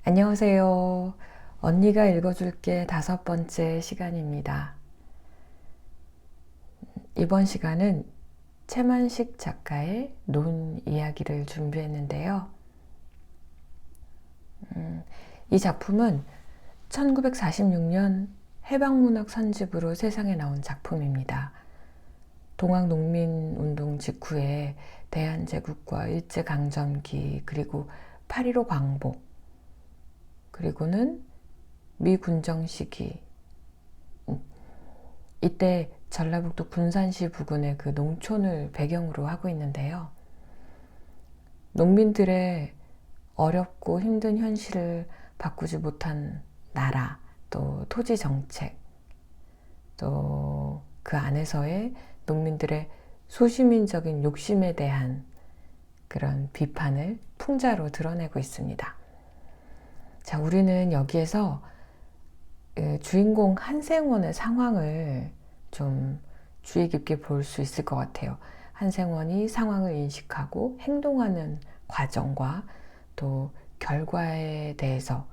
안녕하세요. 언니가 읽어줄게 5번째 시간입니다. 이번 시간은 최만식 작가의 논 이야기를 준비했는데요. 이 작품은 1946년 해방문학 선집으로 세상에 나온 작품입니다. 동학농민운동 직후에 대한제국과 일제강점기 그리고 8.15 광복 그리고는 미군정 시기, 이때 전라북도 군산시 부근의 그 농촌을 배경으로 하고 있는데요. 농민들의 어렵고 힘든 현실을 바꾸지 못한 나라, 또 토지 정책, 또 그 안에서의 농민들의 소시민적인 욕심에 대한 그런 비판을 풍자로 드러내고 있습니다. 자, 우리는 여기에서 주인공 한생원의 상황을 좀 주의 깊게 볼 수 있을 것 같아요. 한생원이 상황을 인식하고 행동하는 과정과 또 결과에 대해서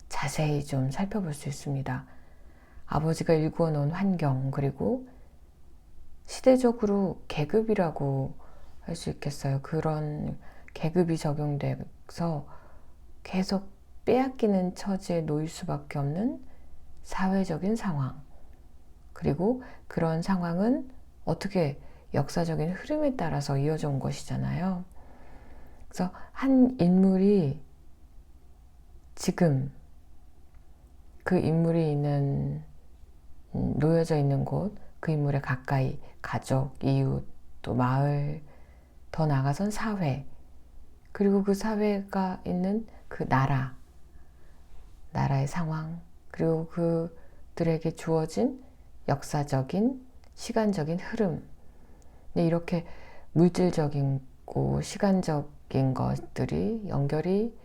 자세히 좀 살펴볼 수 있습니다. 아버지가 일구어 놓은 환경, 그리고 시대적으로 계급이라고 할 수 있겠어요. 그런 계급이 적용돼서 계속 빼앗기는 처지에 놓일 수밖에 없는 사회적인 상황, 그리고 그런 상황은 어떻게 역사적인 흐름에 따라서 이어져 온 것이잖아요. 그래서 한 인물이 지금 그 인물이 있는 놓여져 있는 곳, 그 인물의 가까이 가족, 이웃, 또 마을, 더 나아가선 사회, 그리고 그 사회가 있는 그 나라의 상황, 그리고 그들에게 주어진 역사적인, 시간적인 흐름, 이렇게 물질적이고 시간적인 것들이 연결이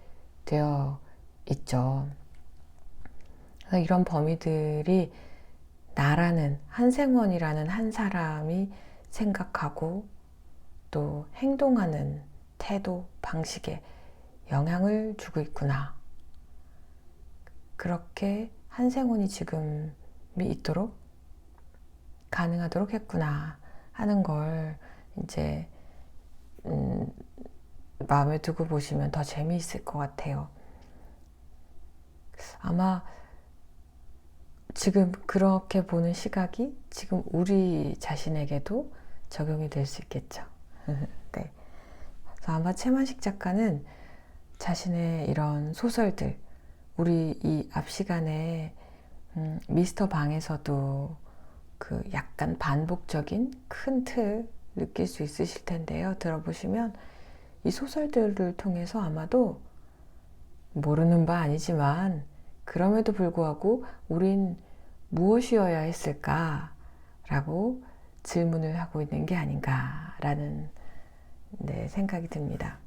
되어 있죠. 그래서 이런 범위들이 나라는 한생원이라는 한 사람이 생각하고 또 행동하는 태도, 방식에 영향을 주고 있구나. 그렇게 한생원이 지금이 있도록 가능하도록 했구나 하는 걸 이제 마음에 두고 보시면 더 재미있을 것 같아요. 아마 지금 그렇게 보는 시각이 지금 우리 자신에게도 적용이 될 수 있겠죠. 네. 그래서 아마 최만식 작가는 자신의 이런 소설들, 우리 이 앞 시간에 미스터 방에서도 그 약간 반복적인 큰 틀 느낄 수 있으실 텐데요. 들어보시면 이 소설들을 통해서 아마도 모르는 바 아니지만 그럼에도 불구하고 우린 무엇이어야 했을까라고 질문을 하고 있는 게 아닌가라는 생각이 듭니다.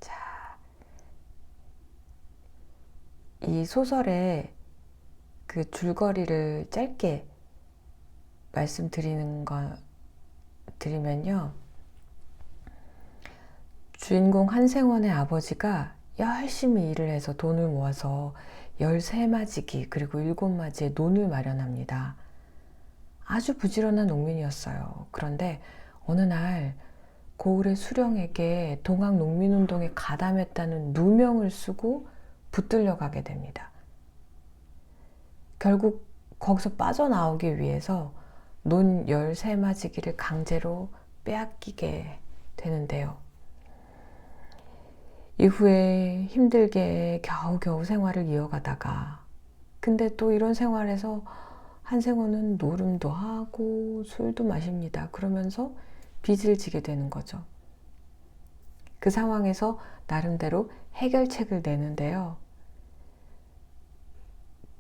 자, 이 소설의 그 줄거리를 짧게 드리면요. 주인공 한생원의 아버지가 열심히 일을 해서 돈을 모아서 13마지기 그리고 7마지의 논을 마련합니다. 아주 부지런한 농민이었어요. 그런데 어느 날 고을의 수령에게 동학농민운동에 가담했다는 누명을 쓰고 붙들려 가게 됩니다. 결국 거기서 빠져나오기 위해서 논 13마지기를 강제로 빼앗기게 되는데요. 이후에 힘들게 겨우겨우 생활을 이어가다가, 근데 또 이런 생활에서 한생원은 노름도 하고 술도 마십니다. 그러면서 빚을 지게 되는 거죠. 그 상황에서 나름대로 해결책을 내는데요.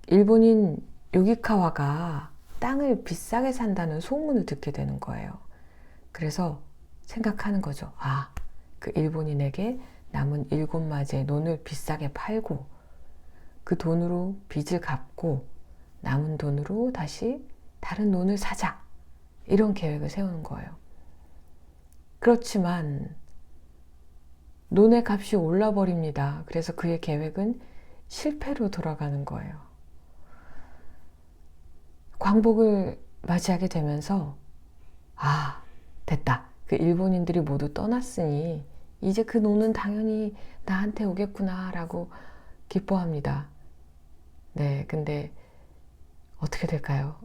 일본인 요기카와가 땅을 비싸게 산다는 소문을 듣게 되는 거예요. 그래서 생각하는 거죠. 아, 그 일본인에게 남은 7마지의 논을 비싸게 팔고 그 돈으로 빚을 갚고 남은 돈으로 다시 다른 논을 사자. 이런 계획을 세우는 거예요. 그렇지만 논의 값이 올라버립니다. 그래서 그의 계획은 실패로 돌아가는 거예요. 광복을 맞이하게 되면서 아, 됐다. 그 일본인들이 모두 떠났으니 이제 그 논은 당연히 나한테 오겠구나 라고 기뻐합니다. 네, 근데 어떻게 될까요?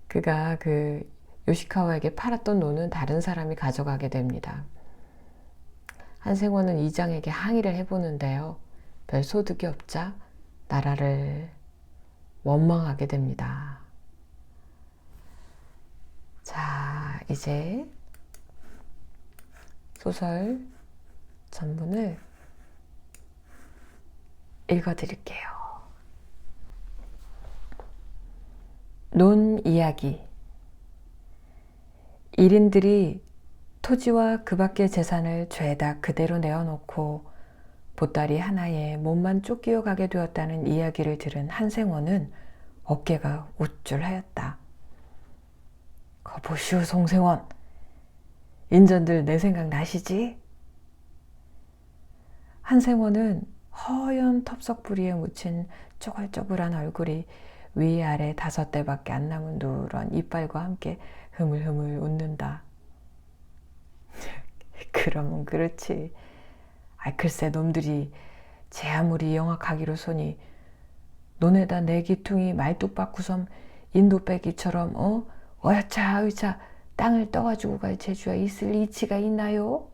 그가 그 요시카와에게 팔았던 논은 다른 사람이 가져가게 됩니다. 한생원은 이장에게 항의를 해보는데요. 별 소득이 없자 나라를 원망하게 됩니다. 자, 이제 소설 전문을 읽어드릴게요. 논 이야기. 일인들이 토지와 그 밖의 재산을 죄다 그대로 내어놓고 보따리 하나에 몸만 쫓기어 가게 되었다는 이야기를 들은 한생원은 어깨가 우쭐하였다. 거보시오 송생원, 인전들 내 생각 나시지? 한생원은 허연 텁석부리에 묻힌 쪼글쪼글한 얼굴이 위아래 5대밖에 안 남은 누런 이빨과 함께 흐물흐물 웃는다. 그러면 그렇지. 글쎄 놈들이 제 아무리 영악하기로서니 논에다 내 기퉁이 말뚝박구섬 인도빼기처럼 어여차 어여차 땅을 떠가지고 갈 재주가 있을 이치가 있나요?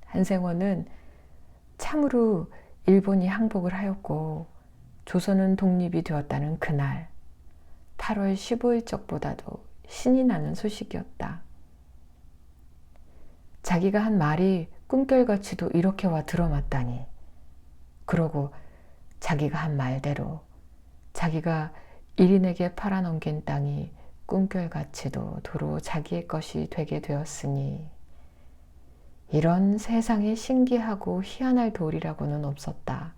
한생원은 참으로 일본이 항복을 하였고 조선은 독립이 되었다는 그날 8월 15일적보다도 신이 나는 소식이었다. 자기가 한 말이 꿈결같이도 이렇게 와 들어맞다니. 그러고 자기가 한 말대로 자기가 일인에게 팔아넘긴 땅이 꿈결같이도 도로 자기의 것이 되게 되었으니 이런 세상에 신기하고 희한할 도리라고는 없었다.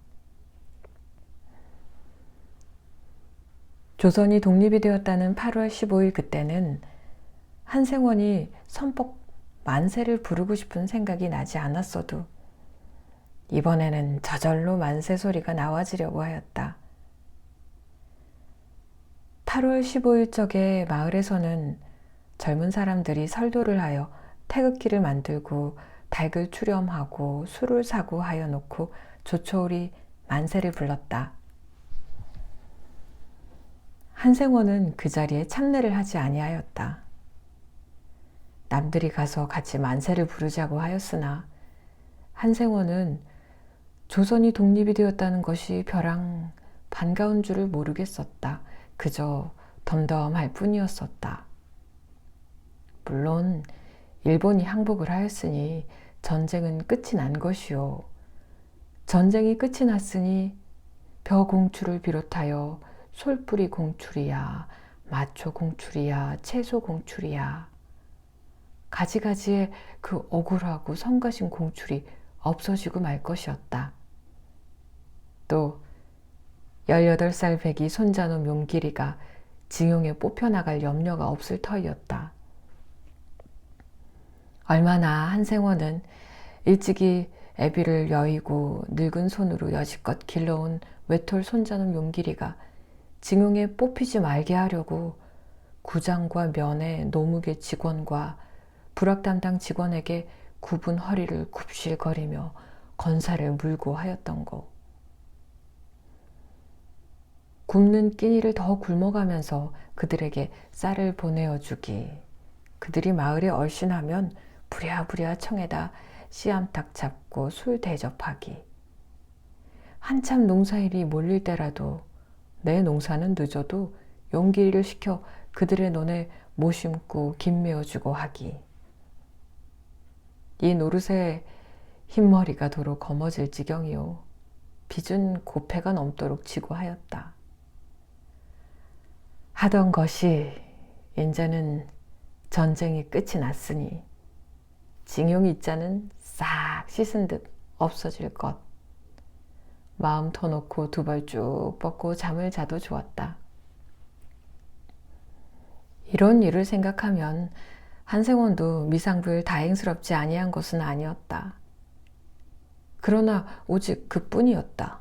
조선이 독립이 되었다는 8월 15일 그때는 한생원이 선법 만세를 부르고 싶은 생각이 나지 않았어도 이번에는 저절로 만세 소리가 나와지려고 하였다. 8월 15일적에 마을에서는 젊은 사람들이 설도를 하여 태극기를 만들고 닭을 추렴하고 술을 사고 하여 놓고 조초오리 만세를 불렀다. 한생원은 그 자리에 참내를 하지 아니하였다. 남들이 가서 같이 만세를 부르자고 하였으나 한생원은 조선이 독립이 되었다는 것이 벼랑 반가운 줄을 모르겠었다. 그저 덤덤할 뿐이었었다. 물론 일본이 항복을 하였으니 전쟁은 끝이 난 것이요. 전쟁이 끝이 났으니 벼공출을 비롯하여 솔뿌리 공출이야, 마초 공출이야, 채소 공출이야. 가지가지의 그 억울하고 성가신 공출이 없어지고 말 것이었다. 또 18살 배기 손자놈 용길이가 징용에 뽑혀나갈 염려가 없을 터이었다. 얼마나 한생원은 일찍이 애비를 여의고 늙은 손으로 여지껏 길러온 외톨 손자놈 용길이가 징용에 뽑히지 말게 하려고 구장과 면회 노무계 직원과 불악 담당 직원에게 굽은 허리를 굽실거리며 건사를 물고 하였던 거. 굶는 끼니를 더 굶어가면서 그들에게 쌀을 보내어 주기. 그들이 마을에 얼씬하면 부랴부랴 청에다 씨암탉 잡고 술 대접하기. 한참 농사일이 몰릴 때라도 내 농사는 늦어도 용길이를 시켜 그들의 논에 모 심고 김 메어주고 하기. 이 노릇에 흰머리가 도로 검어질 지경이요. 빚은 고패가 넘도록 지고 하였다. 하던 것이 이제는 전쟁이 끝이 났으니 징용 입자는 싹 씻은 듯 없어질 것. 마음 터놓고 두 벌 쭉 뻗고 잠을 자도 좋았다. 이런 일을 생각하면 한생원도 미상불 다행스럽지 아니한 것은 아니었다. 그러나 오직 그뿐이었다.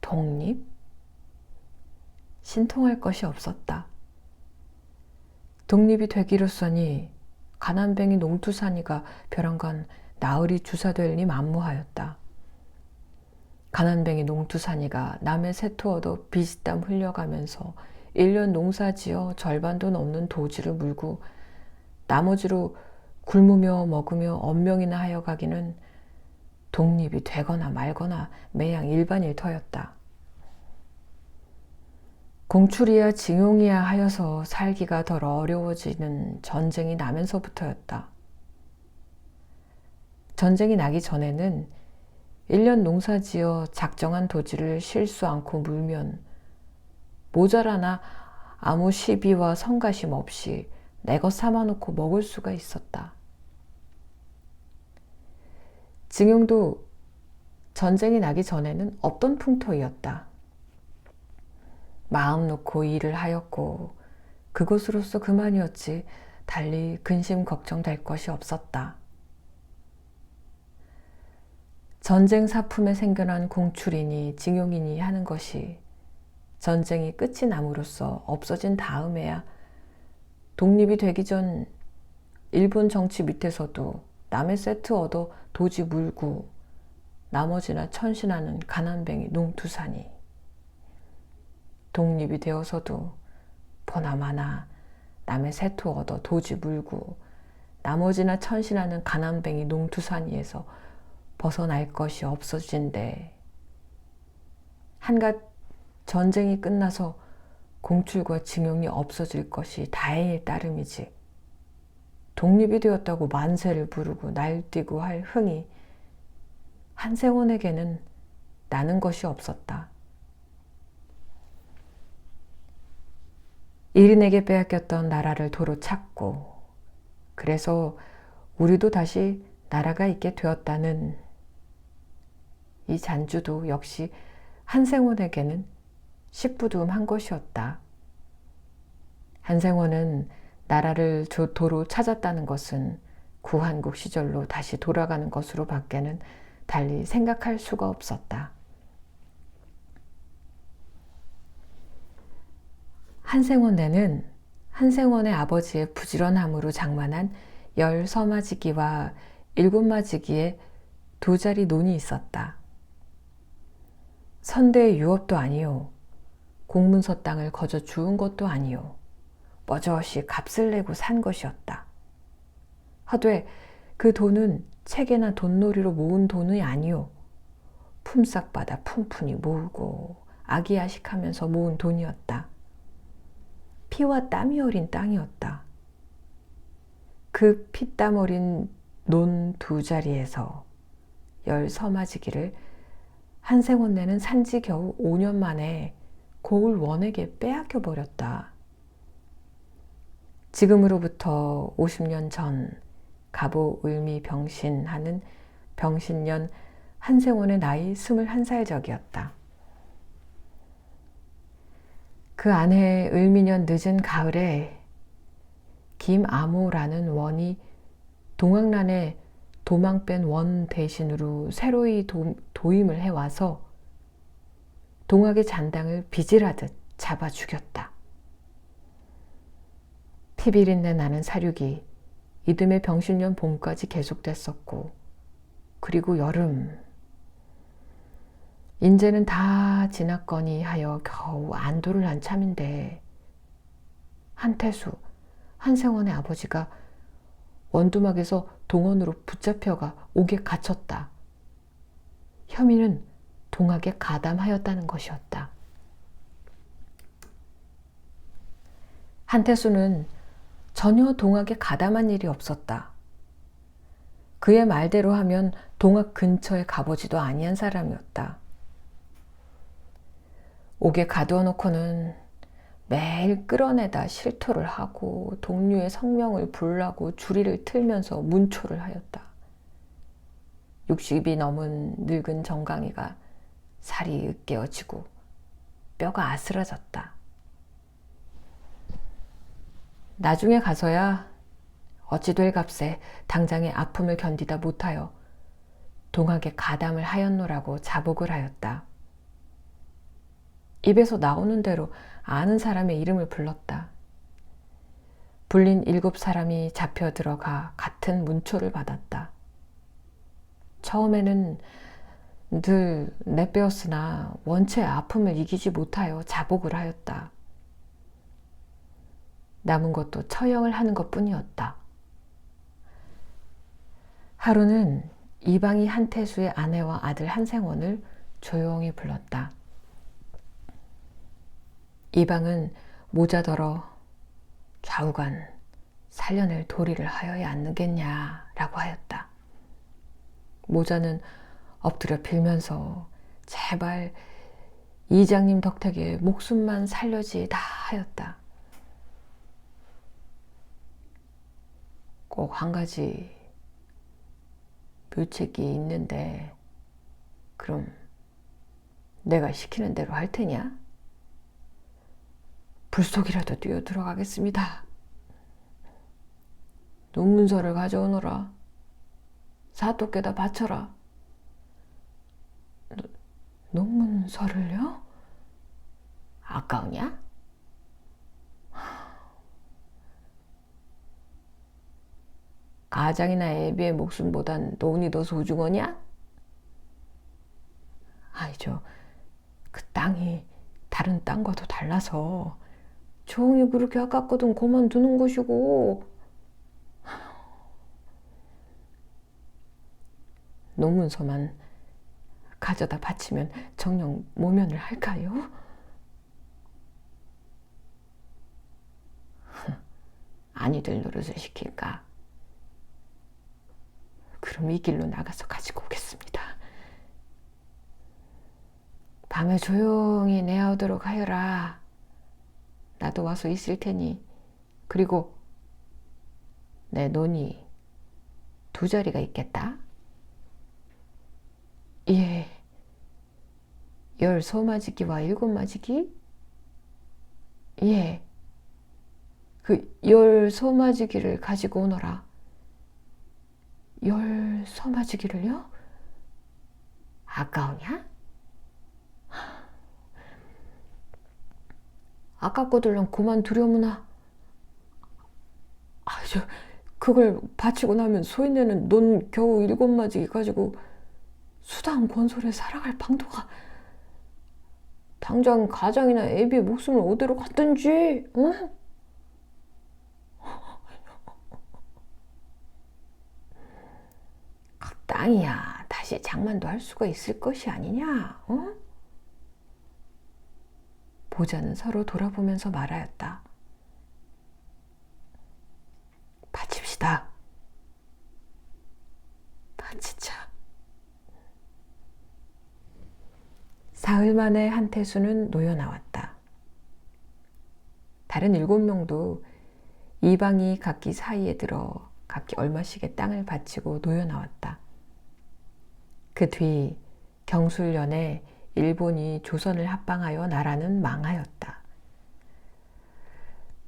독립? 신통할 것이 없었다. 독립이 되기로써니 가난뱅이 농투산이가 벼랑간 나으리 주사될니 만무하였다. 가난뱅이 농투산이가 남의 세토 얻어 비지땀 흘려가면서 1년 농사지어 절반도 넘는 도지를 물고 나머지로 굶으며 먹으며 언명이나 하여 가기는 독립이 되거나 말거나 매양 일반일터였다. 공출이야 징용이야 하여서 살기가 덜 어려워지는 전쟁이 나면서부터였다. 전쟁이 나기 전에는 1년 농사지어 작정한 도지를 실수 않고 물면 모자라나 아무 시비와 성가심 없이 내것 삼아놓고 먹을 수가 있었다. 징용도 전쟁이 나기 전에는 없던 풍토이었다. 마음 놓고 일을 하였고 그것으로서 그만이었지 달리 근심 걱정될 것이 없었다. 전쟁 사품에 생겨난 공출이니 징용이니 하는 것이 전쟁이 끝이 남으로써 없어진 다음에야 독립이 되기 전 일본 정치 밑에서도 남의 세트 얻어 도지 물고 나머지나 천신하는 가난뱅이 농투산이 독립이 되어서도 보나마나 남의 세트 얻어 도지 물고 나머지나 천신하는 가난뱅이 농투산이에서 벗어날 것이 없어진데 한갓 전쟁이 끝나서 공출과 징용이 없어질 것이 다행일 따름이지 독립이 되었다고 만세를 부르고 날뛰고 할 흥이 한생원에게는 나는 것이 없었다. 일인에게 빼앗겼던 나라를 도로 찾고 그래서 우리도 다시 나라가 있게 되었다는 이 잔주도 역시 한생원에게는 식부두음한 것이었다. 한생원은 나라를 도로 찾았다는 것은 구한국 시절로 다시 돌아가는 것으로 밖에는 달리 생각할 수가 없었다. 한생원네는 한생원의 아버지의 부지런함으로 장만한 10서마지기와 7마지기에 2자리 논이 있었다. 선대의 유업도 아니요 공문서 땅을 거저 주운 것도 아니요 뻐젓이 값을 내고 산 것이었다. 하되 그 돈은 책에나 돈놀이로 모은 돈이 아니요 품삯받아 푼푼히 모으고 아기야식하면서 모은 돈이었다. 피와 땀이 어린 땅이었다. 그 피땀 어린 논 2자리에서 10서마지기를 한생원네는 산지 겨우 5년 만에 고을 원에게 빼앗겨 버렸다. 지금으로부터 50년 전 갑오 을미 병신하는 병신년 한생원의 나이 21살 적이었다. 그 안해 을미년 늦은 가을에 김아모라는 원이 동학란에 도망 뺀 원 대신으로 새로이 도임을 해와서 동학의 잔당을 빚을하듯 잡아 죽였다. 피비린내 나는 사륙이 이듬해 병신년 봄까지 계속됐었고 그리고 여름 인제는 다 지났거니 하여 겨우 안도를 한 참인데 한태수 한생원의 아버지가 원두막에서 동원으로 붙잡혀가 옥에 갇혔다. 혐의는 동학에 가담하였다는 것이었다. 한태수는 전혀 동학에 가담한 일이 없었다. 그의 말대로 하면 동학 근처에 가보지도 아니한 사람이었다. 옥에 가두어 놓고는 매일 끌어내다 실토를 하고 동료의 성명을 불라고 주리를 틀면서 문초를 하였다. 60이 넘은 늙은 정강이가 살이 으깨어지고 뼈가 아스라졌다. 나중에 가서야 어찌 될 값에 당장의 아픔을 견디다 못하여 동학에 가담을 하였노라고 자복을 하였다. 입에서 나오는 대로 아는 사람의 이름을 불렀다. 불린 7사람이 잡혀 들어가 같은 문초를 받았다. 처음에는 늘 내빼었으나 원체 아픔을 이기지 못하여 자복을 하였다. 남은 것도 처형을 하는 것뿐이었다. 하루는 이방이 한태수의 아내와 아들 한생원을 조용히 불렀다. 이방은 모자더러 좌우간 살려낼 도리를 하여야 않느겠냐라고 하였다. 모자는 엎드려 빌면서 제발 이장님 덕택에 목숨만 살려지다 하였다. 꼭 한 가지 묘책이 있는데 그럼 내가 시키는 대로 할 테냐? 불속이라도 뛰어 들어가겠습니다. 논문서를 가져오너라. 사또께다 바쳐라. 논문서를요? 아까우냐? 가장이나 애비의 목숨보단 돈이 더 소중하냐? 아니죠. 그 땅이 다른 땅과도 달라서 종이 그렇게 아깝거든 그만두는 것이고. 논문서만 가져다 바치면 정녕 모면을 할까요? 아니들 노릇을 시킬까? 그럼 이 길로 나가서 가지고 오겠습니다. 밤에 조용히 내어오도록 하여라. 나도 와서 있을 테니. 그리고 내 논이 2자리가 있겠다. 예. 10소맞이기와 7맞이기? 예. 그 10소맞이기를 가지고 오너라. 10소맞이기를요? 아까우냐? 아깝거들랑 그만두려무나. 그걸 바치고 나면 소인네는 논 겨우 7맞이기 가지고 수당 권솔에 살아갈 방도가. 당장 가장이나 애비의 목숨을 어디로 갔든지. 응? 그 땅이야 다시 장만도 할 수가 있을 것이 아니냐. 어? 보자는 서로 돌아보면서 말하였다. 바칩시다. 바치자. 사흘 만에 한태수는 놓여 나왔다. 다른 7명도 이방이 각기 사이에 들어 각기 얼마씩의 땅을 바치고 놓여 나왔다. 그 뒤 경술년에 일본이 조선을 합방하여 나라는 망하였다.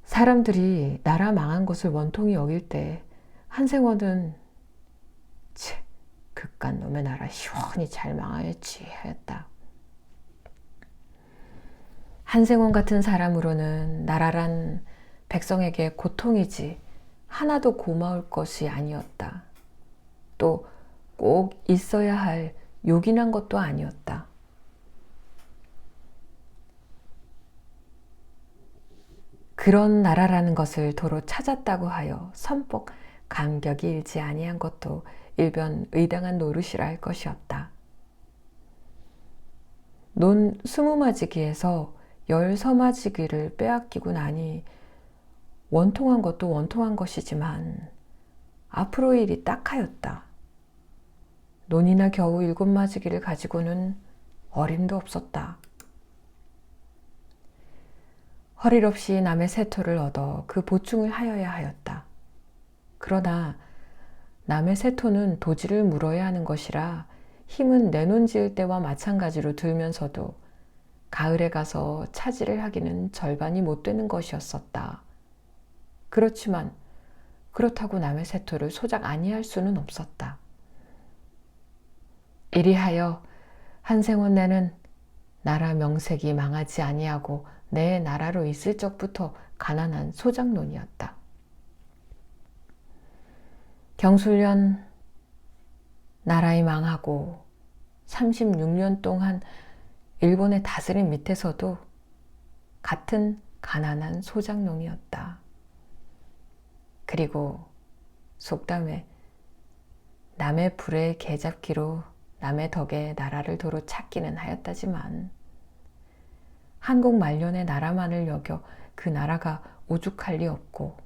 사람들이 나라 망한 것을 원통이 여길 때 한생원은 그깟 놈의 나라 시원히 잘 망하였지 하였다. 한생원 같은 사람으로는 나라란 백성에게 고통이지 하나도 고마울 것이 아니었다. 또 꼭 있어야 할 요긴한 것도 아니었다. 그런 나라라는 것을 도로 찾았다고 하여 선복 감격이 일지 아니한 것도 일변 의당한 노릇이라 할 것이었다. 논 20맞이기에서 10서맞이기를 빼앗기고 나니 원통한 것도 원통한 것이지만 앞으로 일이 딱하였다. 논이나 겨우 7맞이기를 가지고는 어림도 없었다. 허릴 없이 남의 세토를 얻어 그 보충을 하여야 하였다. 그러나 남의 세토는 도지를 물어야 하는 것이라 힘은 내논 지을 때와 마찬가지로 들면서도 가을에 가서 차지를 하기는 절반이 못 되는 것이었었다. 그렇지만 그렇다고 남의 세토를 소작 아니할 수는 없었다. 이리하여 한생원 내는 나라 명색이 망하지 아니하고 내 나라로 있을 적부터 가난한 소작농이었다. 경술련 나라이 망하고 36년 동안 일본의 다스림 밑에서도 같은 가난한 소작농이었다. 그리고 속담에 남의 불에 개잡기로 남의 덕에 나라를 도로 찾기는 하였다지만 한국 말년의 나라만을 여겨 그 나라가 오죽할 리 없고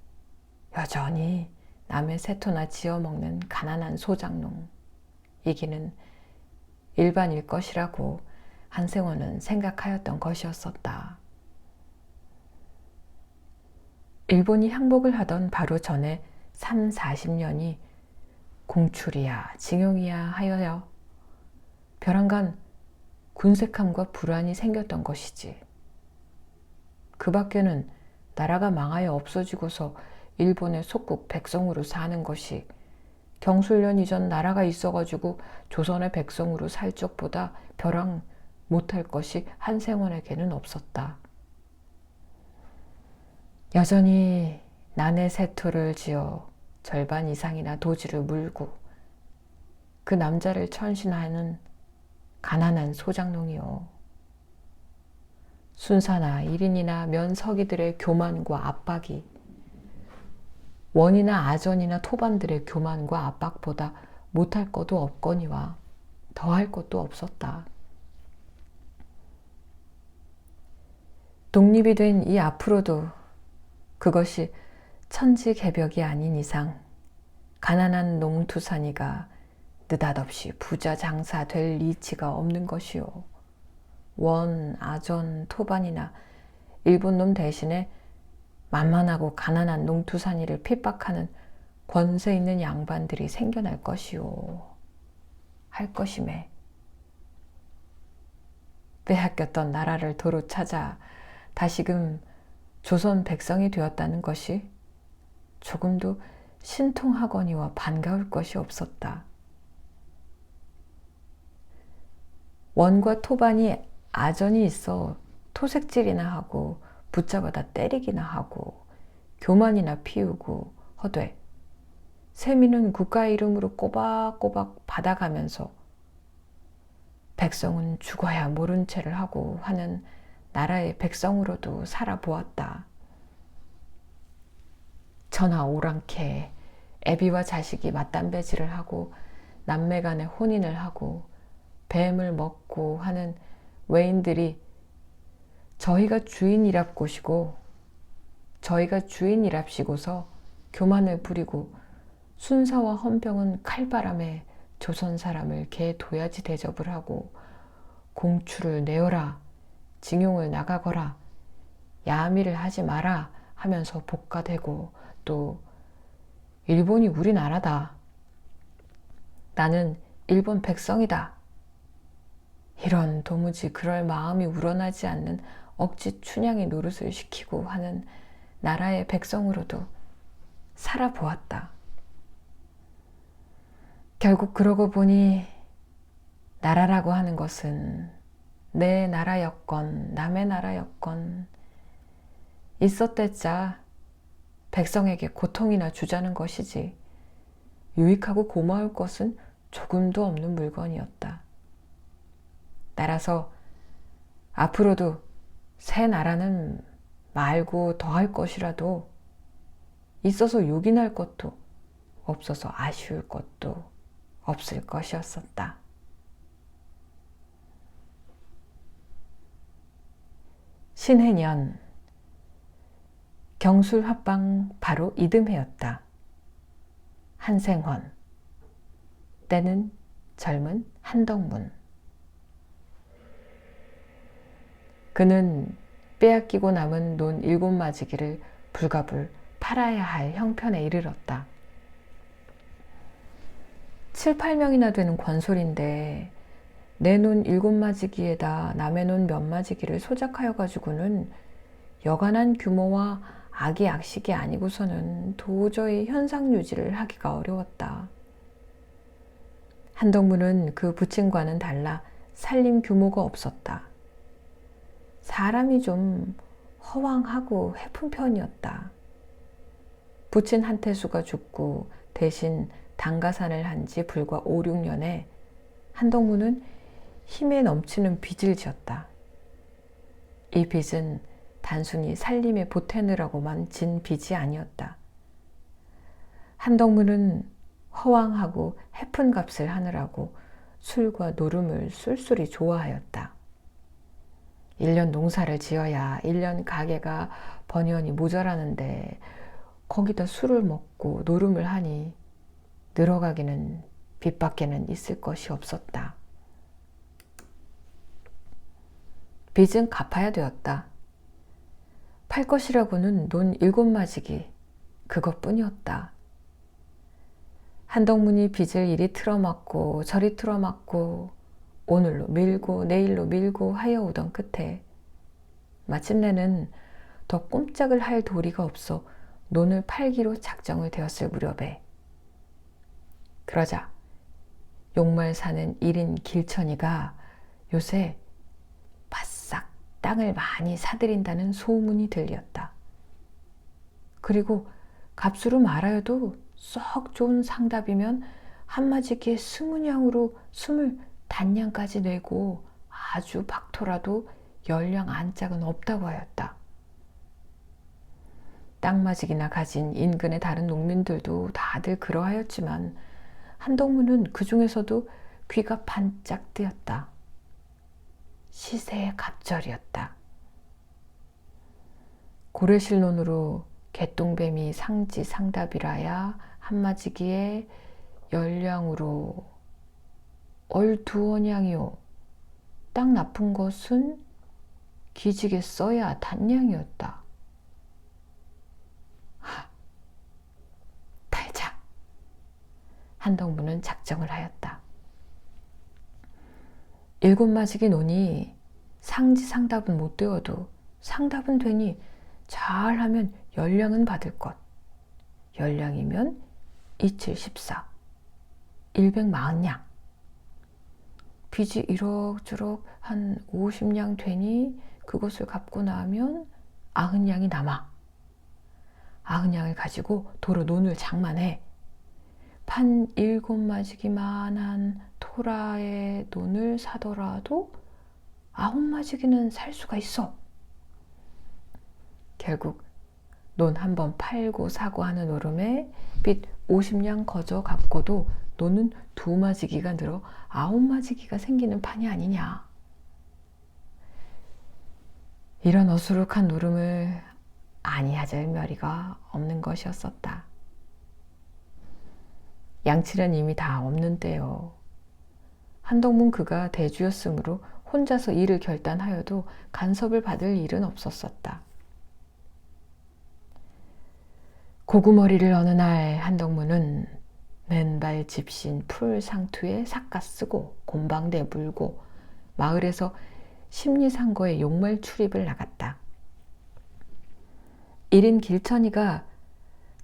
여전히 남의 세토나 지어먹는 가난한 소작농이기는 일반일 것이라고 한생원은 생각하였던 것이었었다. 일본이 항복을 하던 바로 전에 30-40년이 공출이야 징용이야 하여야 벼랑간 군색함과 불안이 생겼던 것이지. 그 밖에는 나라가 망하여 없어지고서 일본의 속국 백성으로 사는 것이 경술련 이전 나라가 있어가지고 조선의 백성으로 살 적보다 벼랑 못할 것이 한생원에게는 없었다. 여전히 난의 세토를 지어 절반 이상이나 도지를 물고 그 남자를 천신하는 가난한 소작농이요. 순사나 일인이나 면서기들의 교만과 압박이 원이나 아전이나 토반들의 교만과 압박보다 못할 것도 없거니와 더할 것도 없었다. 독립이 된 이 앞으로도 그것이 천지개벽이 아닌 이상 가난한 농투산이가 느닷없이 부자 장사 될 이치가 없는 것이요. 원, 아전, 토반이나 일본 놈 대신에 만만하고 가난한 농투산이를 핍박하는 권세 있는 양반들이 생겨날 것이요. 할 것이매. 빼앗겼던 나라를 도로 찾아 다시금 조선 백성이 되었다는 것이 조금도 신통하거니와 반가울 것이 없었다. 원과 토반이 아전이 있어 토색질이나 하고 붙잡아다 때리기나 하고 교만이나 피우고 허되 세미는 국가의 이름으로 꼬박꼬박 받아가면서 백성은 죽어야 모른 채를 하고 하는 나라의 백성으로도 살아보았다. 전하 오랑캐 애비와 자식이 맞담배질을 하고 남매 간에 혼인을 하고 뱀을 먹고 하는 외인들이 저희가 주인이랍고시고 저희가 주인이랍시고서 교만을 부리고 순사와 헌병은 칼바람에 조선 사람을 개 도야지 대접을 하고 공추를 내어라 징용을 나가거라 야미를 하지 마라 하면서 복가되고 또 일본이 우리나라다. 나는 일본 백성이다. 이런 도무지 그럴 마음이 우러나지 않는 억지 춘향이 노릇을 시키고 하는 나라의 백성으로도 살아보았다. 결국 그러고 보니 나라라고 하는 것은 내 나라였건 남의 나라였건 있었댔자 백성에게 고통이나 주자는 것이지 유익하고 고마울 것은 조금도 없는 물건이었다. 따라서 앞으로도 새 나라는 말고 더할 것이라도 있어서 욕이 날 것도 없어서 아쉬울 것도 없을 것이었었다. 신해년 경술합방 바로 이듬해였다. 한생헌 때는 젊은 한덕문. 그는 빼앗기고 남은 논 7마지기를 불가불 팔아야 할 형편에 이르렀다. 7, 8명이나 되는 권솔인데 내 논 7마지기에다 남의 논 몇 마지기를 소작하여 가지고는 여간한 규모와 악식이 아니고서는 도저히 현상 유지를 하기가 어려웠다. 한동무는 그 부친과는 달라 살림 규모가 없었다. 사람이 좀 허황하고 해픈 편이었다. 부친 한태수가 죽고 대신 당가산을 한 지 불과 5, 6년에 한동무는 힘에 넘치는 빚을 지었다. 이 빚은 단순히 살림에 보태느라고만 진 빚이 아니었다. 한동무는 허황하고 해픈 값을 하느라고 술과 노름을 쏠쏠히 좋아하였다. 1년 농사를 지어야 1년 가게가 번연히 모자라는데 거기다 술을 먹고 노름을 하니 늘어가기는 빚밖에는 있을 것이 없었다. 빚은 갚아야 되었다. 팔 것이라고는 논 7마지기 그것뿐이었다. 한동문이 빚을 이리 틀어막고 저리 틀어막고 오늘로 밀고 내일로 밀고 하여 오던 끝에 마침내는 더 꼼짝을 할 도리가 없어 논을 팔기로 작정을 되었을 무렵에 그러자 용말 사는 1인 길천이가 요새 바싹 땅을 많이 사들인다는 소문이 들렸다. 그리고 값으로 말하여도 썩 좋은 상답이면 한마디기에 20냥으로 20단냥까지 내고 아주 박토라도 10냥 안짝은 없다고 하였다. 땅마직이나 가진 인근의 다른 농민들도 다들 그러하였지만 한동무는 그 중에서도 귀가 반짝 뜨였다. 시세의 갑절이었다. 고래실논으로 개똥뱀이 상지 상답이라야 한마지기에 10냥으로 얼두어냥이요. 딱 나쁜 것은 기지개 써야 단냥이었다. 달자. 한동무는 작정을 하였다. 7마지기 논이 상지 상답은 못 되어도 상답은 되니 잘하면 10냥은 받을 것. 10냥이면 27, 14, 140냥. 빚이 이럭저럭 한 50냥 되니 그것을 갚고 나면 90냥이 남아. 90냥을 가지고 도로 논을 장만해. 판 7마지기만한 토라의 논을 사더라도 9마지기는 살 수가 있어. 결국 논 한 번 팔고 사고 하는 오름에 빚 50냥 거저 갚고도 논은 2마지기가 늘어 9마지기가 생기는 판이 아니냐. 이런 어수룩한 노름을 아니하절 며리가 없는 것이었었다. 양칠은 이미 다 없는 때요. 한동문 그가 대주였으므로 혼자서 일을 결단하여도 간섭을 받을 일은 없었었다. 고구머리를 어느 날 한동문은 맨발 집신 풀 상투에 삿가 쓰고 곰방대 물고 마을에서 심리상거에 용말 출입을 나갔다. 1인 길천이가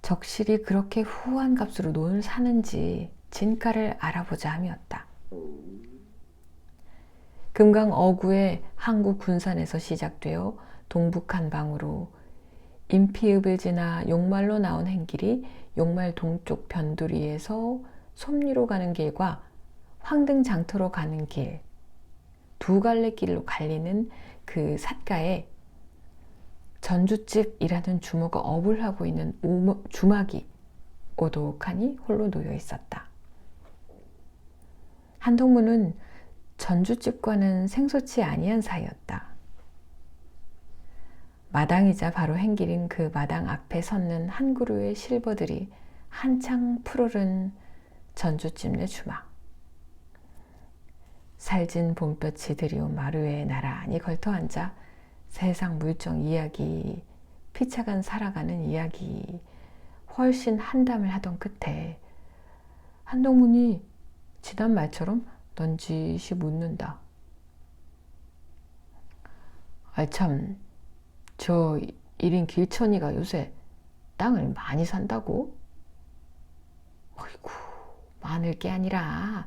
적실히 그렇게 후한 값으로 논을 사는지 진가를 알아보자 함이었다. 금강 어구의 한국 군산에서 시작되어 동북한방으로 인피읍을 지나 용말로 나온 행길이 용말 동쪽 변두리에서 솜리로 가는 길과 황등장터로 가는 길, 두 갈래 길로 갈리는 그 삿가에 전주집이라는 주모가 업을 하고 있는 주막이 오독하니 홀로 놓여 있었다. 한동무는 전주집과는 생소치 아니한 사이였다. 마당이자 바로 행길인 그 마당 앞에 섰는 한 그루의 실버들이 한창 푸르른 전주집 내 주막. 살진 봄볕이 드리운 마루에 나란히 걸터앉아 세상 물정 이야기, 피차간 살아가는 이야기 훨씬 한담을 하던 끝에 한동문이 지난 말처럼 넌지시 묻는다. 참, 저 1인 길천이가 요새 땅을 많이 산다고? 어이구, 많을 게 아니라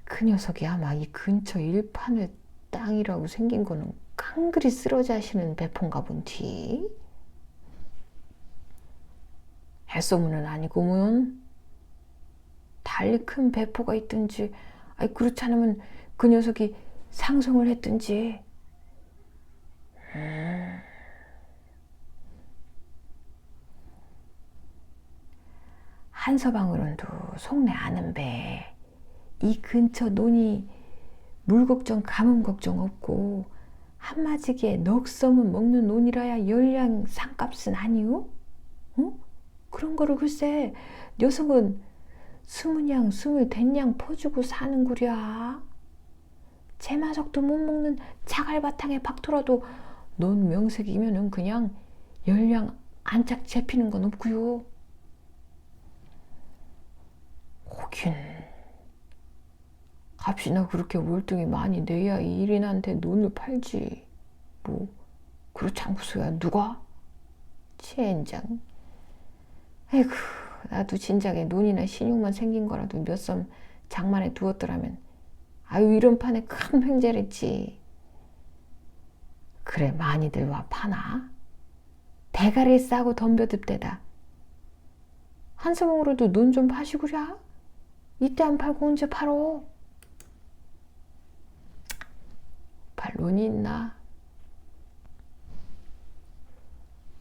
그 녀석이 아마 이 근처 일판을 땅이라고 생긴 거는 깡그리 쓰러지시는 배포인가 본디. 해소문은 아니고문 달리 큰 배포가 있든지, 아니 그렇지 않으면 그 녀석이 상송을 했든지. 한서방으론도 속내 아는 배 이 근처 논이 물 걱정 가뭄 걱정 없고 한마지기에 넉섬은 먹는 논이라야 열량 상값은 아니오? 어? 그런 거를 글쎄 녀석은 20냥 20댄냥 퍼주고 사는구랴. 제마석도 못 먹는 자갈바탕에 박돌아도 논 명색이면은 그냥 열량 안짝 잡히는 건 없구요. 하긴 값이나 그렇게 월등히 많이 내야 이 일인한테 논을 팔지. 뭐 그렇지 않고서야 누가? 젠장. 에이구, 나도 진작에 논이나 신용만 생긴 거라도 몇 섬 장만에 두었더라면 아유 이런 판에 큰 횡재랬지. 그래 많이들 와 파나? 대가리 싸고 덤벼듭대다. 한서봉으로도 논 좀 파시구랴. 이때 안 팔고 언제 팔어? 팔 논이 있나?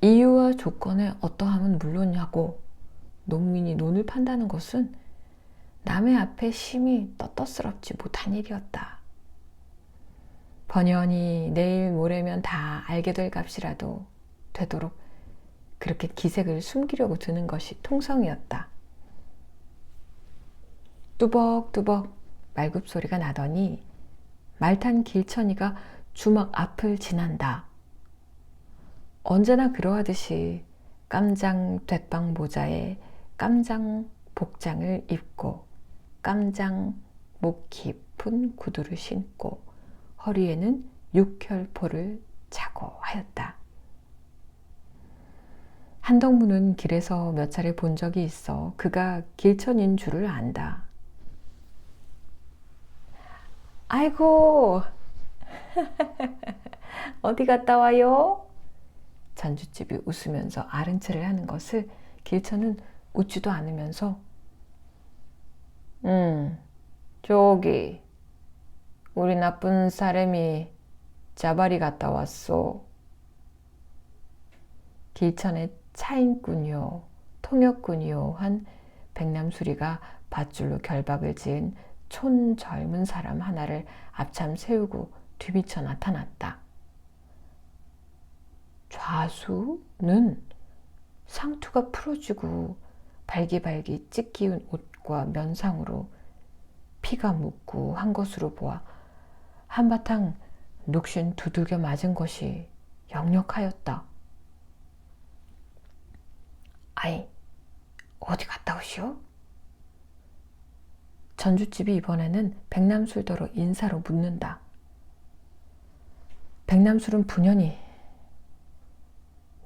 이유와 조건에 어떠함은 물론이하고 농민이 논을 판다는 것은 남의 앞에 심히 떳떳스럽지 못한 일이었다. 번연히 내일 모레면 다 알게 될 값이라도 되도록 그렇게 기색을 숨기려고 드는 것이 통성이었다. 뚜벅뚜벅 말굽소리가 나더니 말탄 길천이가 주막 앞을 지난다. 언제나 그러하듯이 깜장 돛방 모자에 깜장 복장을 입고 깜장 목 깊은 구두를 신고 허리에는 육혈포를 차고 하였다. 한덕무는 길에서 몇 차례 본 적이 있어 그가 길천인 줄을 안다. 아이고 어디 갔다 와요? 전주집이 웃으면서 아른체를 하는 것을 길천은 웃지도 않으면서 저기 우리 나쁜 사람이 자발이 갔다 왔소. 길천의 차인꾼이요 통역꾼이요 한 백남수리가 밧줄로 결박을 지은 촌 젊은 사람 하나를 앞참 세우고 뒤미쳐 나타났다. 좌수는 상투가 풀어지고 발기발기 찢기운 옷과 면상으로 피가 묻고 한 것으로 보아 한바탕 녹신 두들겨 맞은 것이 역력하였다. 아이, 어디 갔다 오시오? 전주집이 이번에는 백남술더러 인사로 묻는다. 백남술은 분연히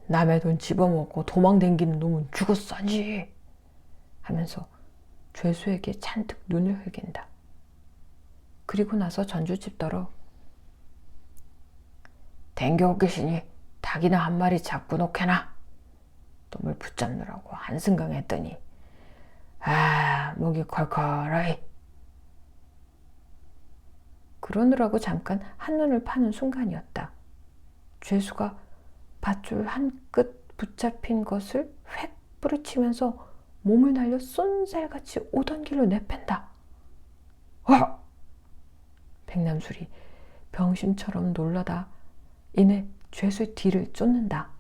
남의 돈 집어먹고 도망댕기는 놈은 죽었어지 하면서 죄수에게 잔뜩 눈을 흘긴다. 그리고 나서 전주집더러 댕겨 계시니 닭이나 한 마리 잡고 놓게나 놈을 붙잡느라고 한승강 했더니 목이 컬컬하이. 그러느라고 잠깐 한눈을 파는 순간이었다. 죄수가 밧줄 한 끝 붙잡힌 것을 획 뿌리치면서 몸을 날려 쏜살같이 오던 길로 내팬다. 백남술이 병신처럼 놀라다 이내 죄수의 뒤를 쫓는다.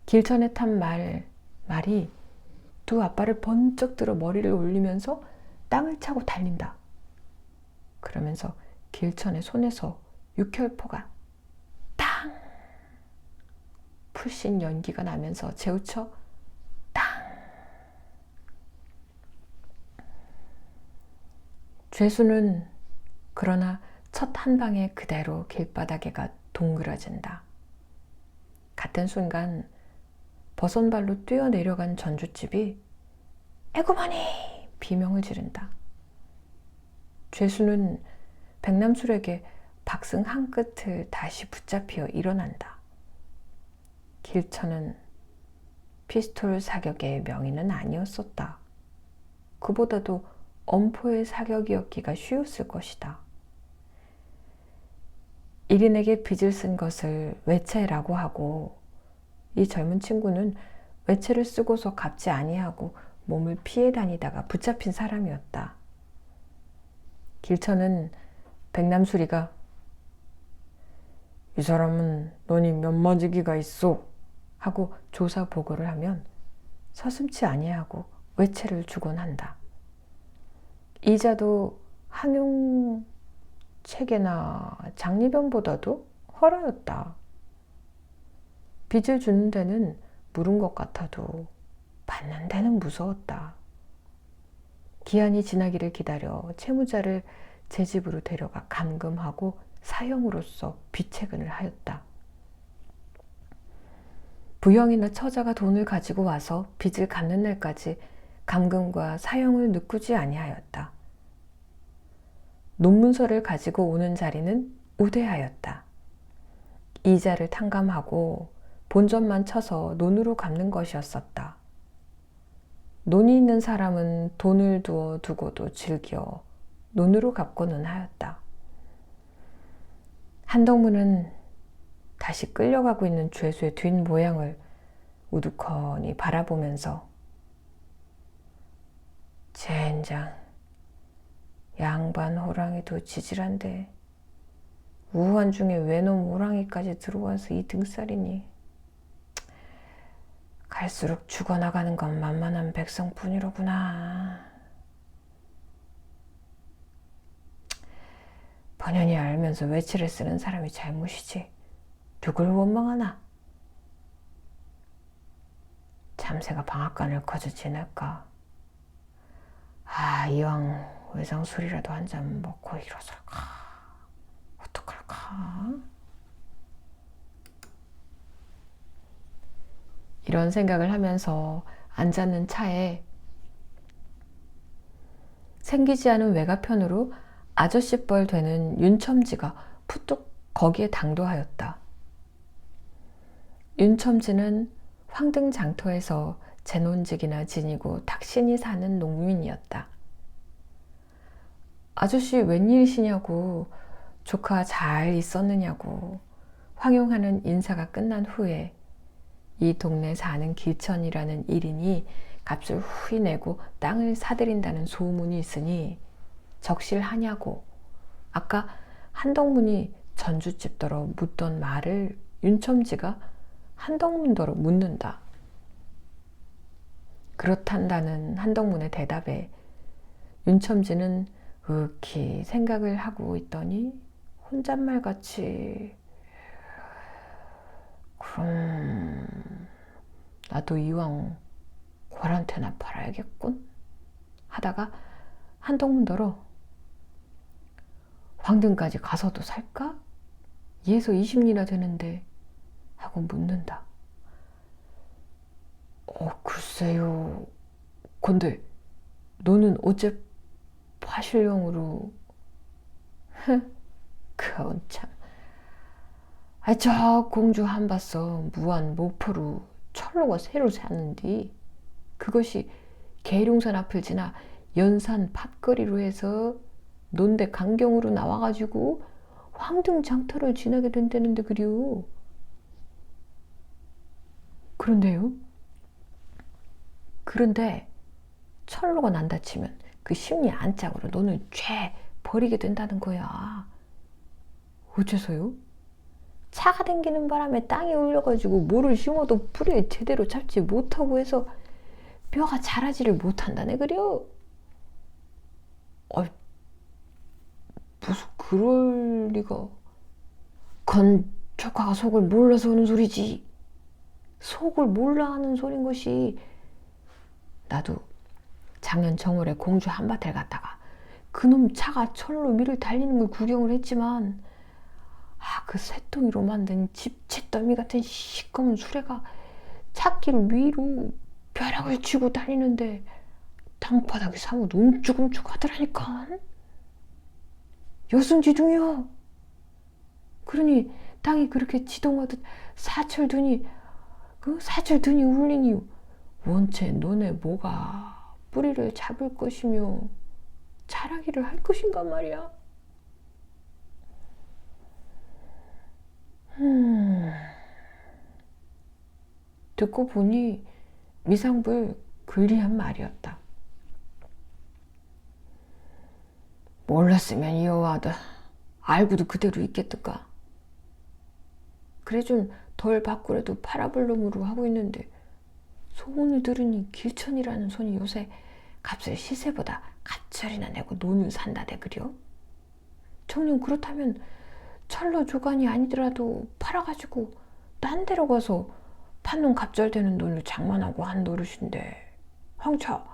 길천에 탄 말이 두 앞발을 번쩍 들어 머리를 올리면서 땅을 차고 달린다. 그러면서 길천의 손에서 육혈포가 땅! 풀씬 연기가 나면서 재우쳐 땅! 죄수는 그러나 첫 한 방에 그대로 길바닥에가 동그라진다. 같은 순간 버선발로 뛰어내려간 전주집이 에고머니! 비명을 지른다. 죄수는 백남술에게 박승 한 끝을 다시 붙잡혀 일어난다. 길천은 피스톨 사격의 명의는 아니었었다. 그보다도 엄포의 사격이었기가 쉬웠을 것이다. 1인에게 빚을 쓴 것을 외채라고 하고 이 젊은 친구는 외채를 쓰고서 갚지 아니하고 몸을 피해 다니다가 붙잡힌 사람이었다. 길천은 백남수리가 이 사람은 너니 몇 마지기가 있어 하고 조사 보고를 하면 서슴지 아니하고 외채를 주곤 한다. 이자도 항용 체계나 장리변보다도 헐하였다. 빚을 주는 데는 물은 것 같아도 받는 데는 무서웠다. 기한이 지나기를 기다려 채무자를 제 집으로 데려가 감금하고 사형으로서 빚체근을 하였다. 부형이나 처자가 돈을 가지고 와서 빚을 갚는 날까지 감금과 사형을 느꾸지 아니하였다. 논문서를 가지고 오는 자리는 우대하였다. 이자를 탕감하고 본전만 쳐서 논으로 갚는 것이었었다. 논이 있는 사람은 돈을 두어 두고도 즐겨 논으로 갚고는 하였다. 한덕문은 다시 끌려가고 있는 죄수의 뒷모양을 우두커니 바라보면서 젠장, 양반 호랑이도 지질한데 우한 중에 외놈 호랑이까지 들어와서 이 등살이니 갈수록 죽어나가는 건 만만한 백성뿐이로구나. 번연히 알면서 외치를 쓰는 사람이 잘못이지 누굴 원망하나. 참새가 방앗간을 거저 지낼까. 이왕 외상술이라도 한 잔 먹고 일어설까. 어떡할까. 이런 생각을 하면서 앉았는 차에 생기지 않은 외가편으로 아저씨뻘 되는 윤첨지가 푸뚝 거기에 당도하였다. 윤첨지는 황등장터에서 제논직이나 지니고 탁신이 사는 농민이었다. 아저씨 웬일이시냐고, 조카 잘 있었느냐고 황용하는 인사가 끝난 후에 이 동네 사는 길천이라는 일인이 값을 후히 내고 땅을 사들인다는 소문이 있으니 적실하냐고 아까 한덕문이 전주집더러 묻던 말을 윤첨지가 한덕문더러 묻는다. 그렇단다는 한덕문의 대답에 윤첨지는 으키 생각을 하고 있더니 혼잣말같이 그럼 나도 이왕 골한테나 팔아야겠군 하다가 한덕문더러 황등까지 가서도 살까? 예서 20리나 되는데 하고 묻는다. 글쎄요. 근데 너는 어째 파실령으로 그건 참. 저 공주 한바서 무한 목포로 철로가 새로 사는디 그것이 계룡산 앞을 지나 연산 팥거리로 해서 논대 강경으로 나와가지고 황등장터를 지나게 된다는데 그려. 그런데요? 그런데 철로가 난다 치면 그 심리 안짝으로 너는 죄 버리게 된다는 거야. 어째서요? 차가 댕기는 바람에 땅이 울려가지고 뭐를 심어도 뿌리를 제대로 잡지 못하고 해서 뼈가 자라지를 못한다네 그려. 무슨 그럴 리가. 건 조카가 속을 몰라서 하는 소리지. 속을 몰라 하는 소린 것이. 나도 작년 정월에 공주 한밭에 갔다가 그놈 차가 철로 밀을 달리는 걸 구경을 했지만 그 쇠덩이로 만든 집 잿더미 같은 시꺼먼 수레가 찾기를 위로 벼락을 치고 다니는데 땅바닥이 사뭇 움쭉움쭉 하더라니까. 여승지중이여. 그러니 땅이 그렇게 지동하듯 사철 등이 울리니 원체 너네 뭐가 뿌리를 잡을 것이며 자라기를 할 것인가 말이야. 듣고 보니 미상불 근리한 말이었다. 몰랐으면 이어와다 알고도 그대로 있겠드까. 그래 좀 덜 바꾸래도 팔아볼 놈으로 하고 있는데 소문을 들으니 길천이라는 손이 요새 값을 시세보다 갑절이나 내고 논을 산다대 그려. 정녕 그렇다면 철로 조간이 아니더라도 팔아가지고 딴 데로 가서 판논 갑절되는 논을 장만하고 한 노릇인데 황차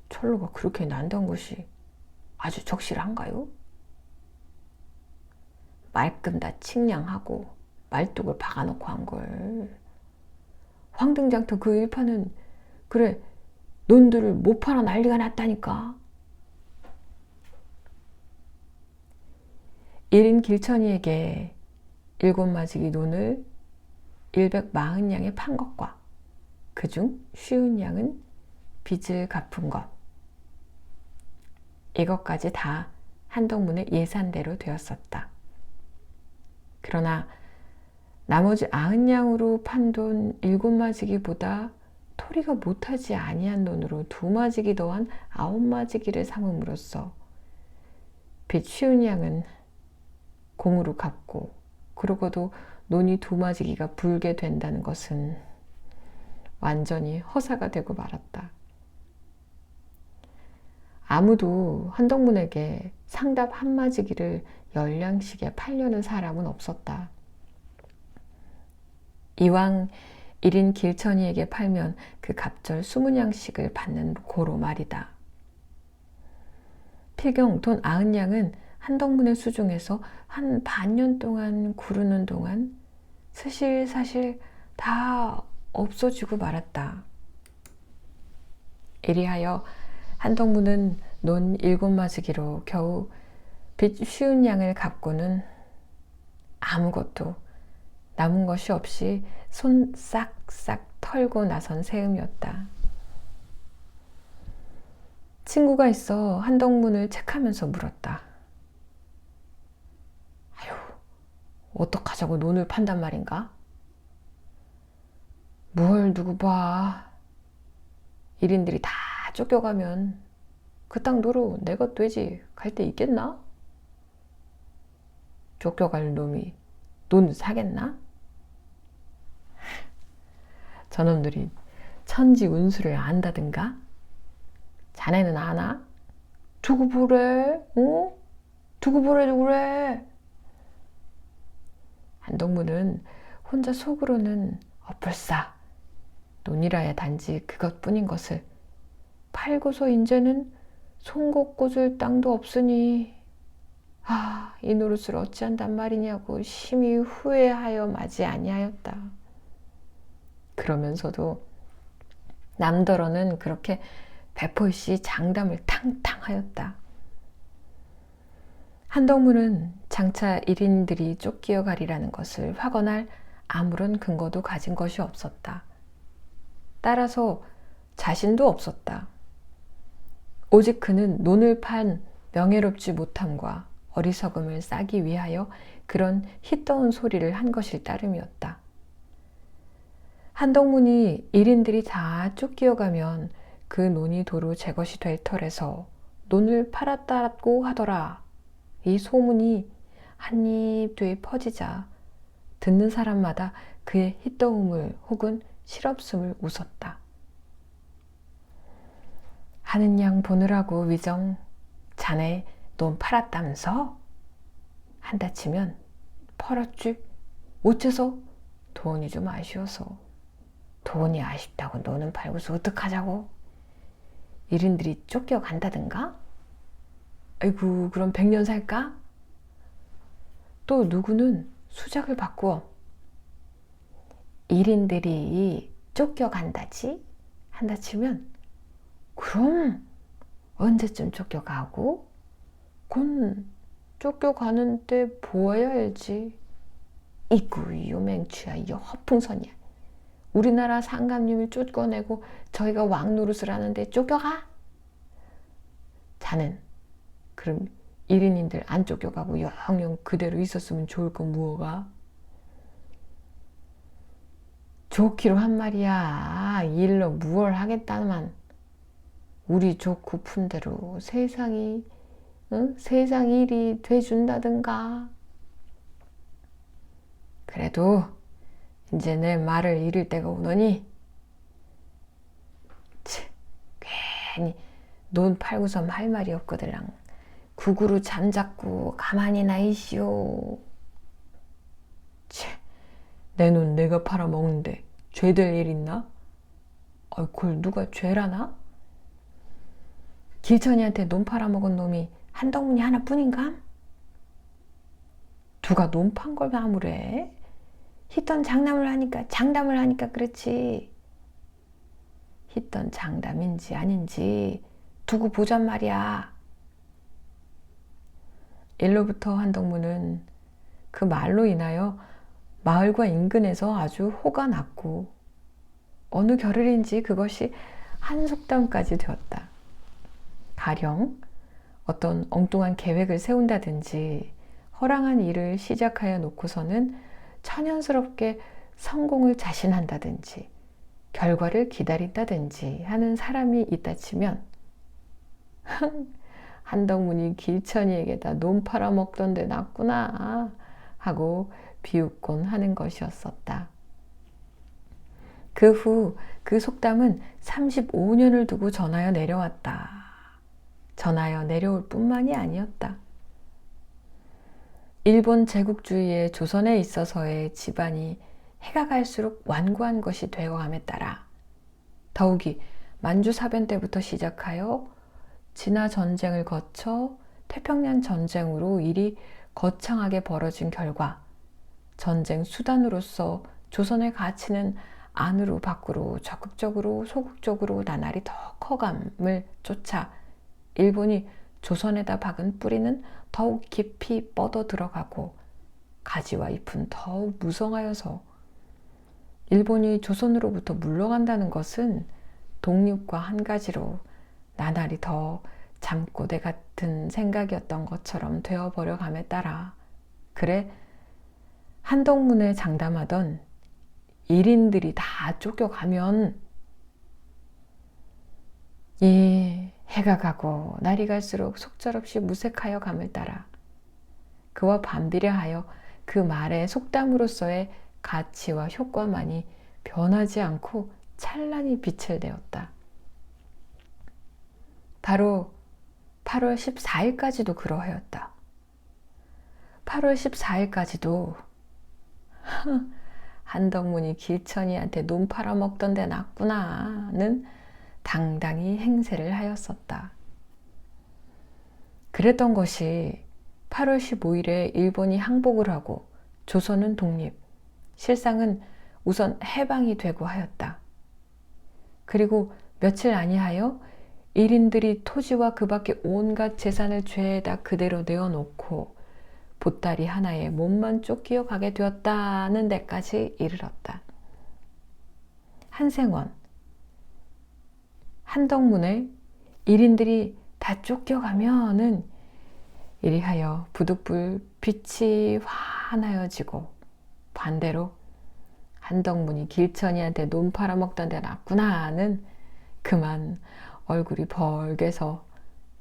철로가 그렇게 난다는 것이 아주 적실한가요? 말끔 다 칙량하고 말뚝을 박아놓고 한 걸. 황등장터 그 일파는 그래 논들을 못 팔아 난리가 났다니까. 1인 길천이에게 7마지기 논을 140냥에 판 것과 그중 쉬운 양은 빚을 갚은 것, 이것까지 다 한덕문의 예산대로 되었었다. 그러나 나머지 90냥으로 판 돈 7마지기보다 토리가 못하지 아니한 돈으로 2마지기 더한 9마지기를 삼음으로써 빚 쉬운 양은 공으로 갚고 그러고도 논이 2마지기가 불게 된다는 것은 완전히 허사가 되고 말았다. 아무도 한덕문에게 상답 1마지기를 10냥씩에 팔려는 사람은 없었다. 이왕 1인 길천이에게 팔면 그 갑절 20냥씩을 받는 고로 말이다. 필경 돈 90냥은 한덕문의 수중에서 한 반년 동안 구르는 동안 스실사실 다 없어지고 말았다. 이리하여 한덕문은 논 7마지기로 겨우 빚 쉬운 양을 갚고는 아무것도 남은 것이 없이 손 싹싹 털고 나선 셈이었다. 친구가 있어 한덕문을 책하면서 물었다. 아유, 어떡하자고 논을 판단 말인가? 뭘 누구 봐. 1인들이 다 쫓겨가면 그 땅 도로 내 것 되지 갈 데 있겠나? 쫓겨갈 놈이 논 사겠나? 저놈들이 천지 운수를 안다든가? 자네는 아나? 두고 보래? 어? 두고 보래도 그래. 한덕문은 혼자 속으로는 엎을싸 논이라야 단지 그것뿐인 것을 팔고서 인제는 송곳 꽂을 땅도 없으니 이 노릇을 어찌한단 말이냐고 심히 후회하여 마지 아니하였다. 그러면서도 남더러는 그렇게 배포시 장담을 탕탕하였다. 한덕문은 장차 1인들이 쫓기어 가리라는 것을 확언할 아무런 근거도 가진 것이 없었다. 따라서 자신도 없었다. 오직 그는 논을 판 명예롭지 못함과 어리석음을 싸기 위하여 그런 휘떠운 소리를 한 것일 따름이었다. 한덕문이 1인들이 다 쫓기어 가면 그 논이 도로 제 것이 될 터래서 논을 팔았다고 하더라. 이 소문이 한입 뒤에 퍼지자 듣는 사람마다 그의 휘떠움을 혹은 실없음을 웃었다. 하는 양 보느라고 위정 자네 논 팔았다면서? 한다 치면 팔았지. 어째서? 돈이 좀 아쉬워서. 돈이 아쉽다고 논은 팔고서 어떡하자고? 1인들이 쫓겨간다든가? 아이고 그럼 100년 살까? 또 누구는 수작을 바꾸어 1인들이 쫓겨간다지 한다 치면 그럼 언제쯤 쫓겨가고? 그건 쫓겨가는데 보아야 알지. 이구 요맹추야, 이 허풍선이야. 우리나라 상감님을 쫓겨내고 저희가 왕노릇을 하는데 쫓겨가? 자는 그럼 1인인들 안 쫓겨가고 영영 그대로 있었으면 좋을 건 무엇가? 좋기로 한 말이야. 일로 무얼 하겠다만 우리 좋고 푼대로 세상이 세상 일이 돼준다든가. 그래도 이제 내 말을 잃을 때가 오더니 괜히 논 팔고서 할 말이 없거들랑 구구로 잠잡고 가만히 나 있시오. 내 논 내가 팔아먹는데 죄될 일 있나? 그걸 누가 죄라나? 길천이한테 논 팔아먹은 놈이 한덕문이 하나뿐인가? 누가 논 판 걸 나무래? 히던 장담을 하니까 그렇지. 히던 장담인지 아닌지 두고 보잔 말이야. 일로부터 한덕문은 그 말로 인하여 마을과 인근에서 아주 호가 났고 어느 겨를인지 그것이 한 속담까지 되었다. 가령 어떤 엉뚱한 계획을 세운다든지 허랑한 일을 시작하여 놓고서는 천연스럽게 성공을 자신한다든지 결과를 기다린다든지 하는 사람이 있다 치면 한덕문이 길천이에게다 논 팔아먹던 데 낫구나 하고 비웃곤 하는 것이었었다. 그 후 그 속담은 35년을 두고 전하여 내려왔다. 전하여 내려올 뿐만이 아니었다. 일본 제국주의의 조선에 있어서의 집안이 해가 갈수록 완고한 것이 되어감에 따라 더욱이 만주사변 때부터 시작하여 진화 전쟁을 거쳐 태평양 전쟁으로 일이 거창하게 벌어진 결과 전쟁 수단으로서 조선의 가치는 안으로 밖으로 적극적으로 소극적으로 나날이 더 커감을 쫓아 일본이 조선에다 박은 뿌리는 더욱 깊이 뻗어 들어가고 가지와 잎은 더욱 무성하여서 일본이 조선으로부터 물러간다는 것은 독립과 한 가지로 나날이 더 잠꼬대 같은 생각이었던 것처럼 되어버려 감에 따라 그래 한덕문에 장담하던 1인들이 다 쫓겨가면 해가 가고 날이 갈수록 속절없이 무색하여 감을 따라 그와 반비례하여 그 말의 속담으로서의 가치와 효과만이 변하지 않고 찬란히 빛을 내었다. 바로 8월 14일까지도 그러하였다. 8월 14일까지도 한덕문이 길천이한테 논 팔아먹던 데 낫구나는 당당히 행세를 하였었다. 그랬던 것이 8월 15일에 일본이 항복을 하고 조선은 독립, 실상은 우선 해방이 되고 하였다. 그리고 며칠 아니하여 1인들이 토지와 그 밖에 온갖 재산을 죄에다 그대로 내어놓고 보따리 하나에 몸만 쫓기어 가게 되었다는 데까지 이르렀다. 한생원, 한덕문의 1인들이 다 쫓겨가면은 이리하여 부득불 빛이 환하여지고 반대로 한덕문이 길천이한테 논 팔아먹던 데 낫구나는 그만 얼굴이 벌게서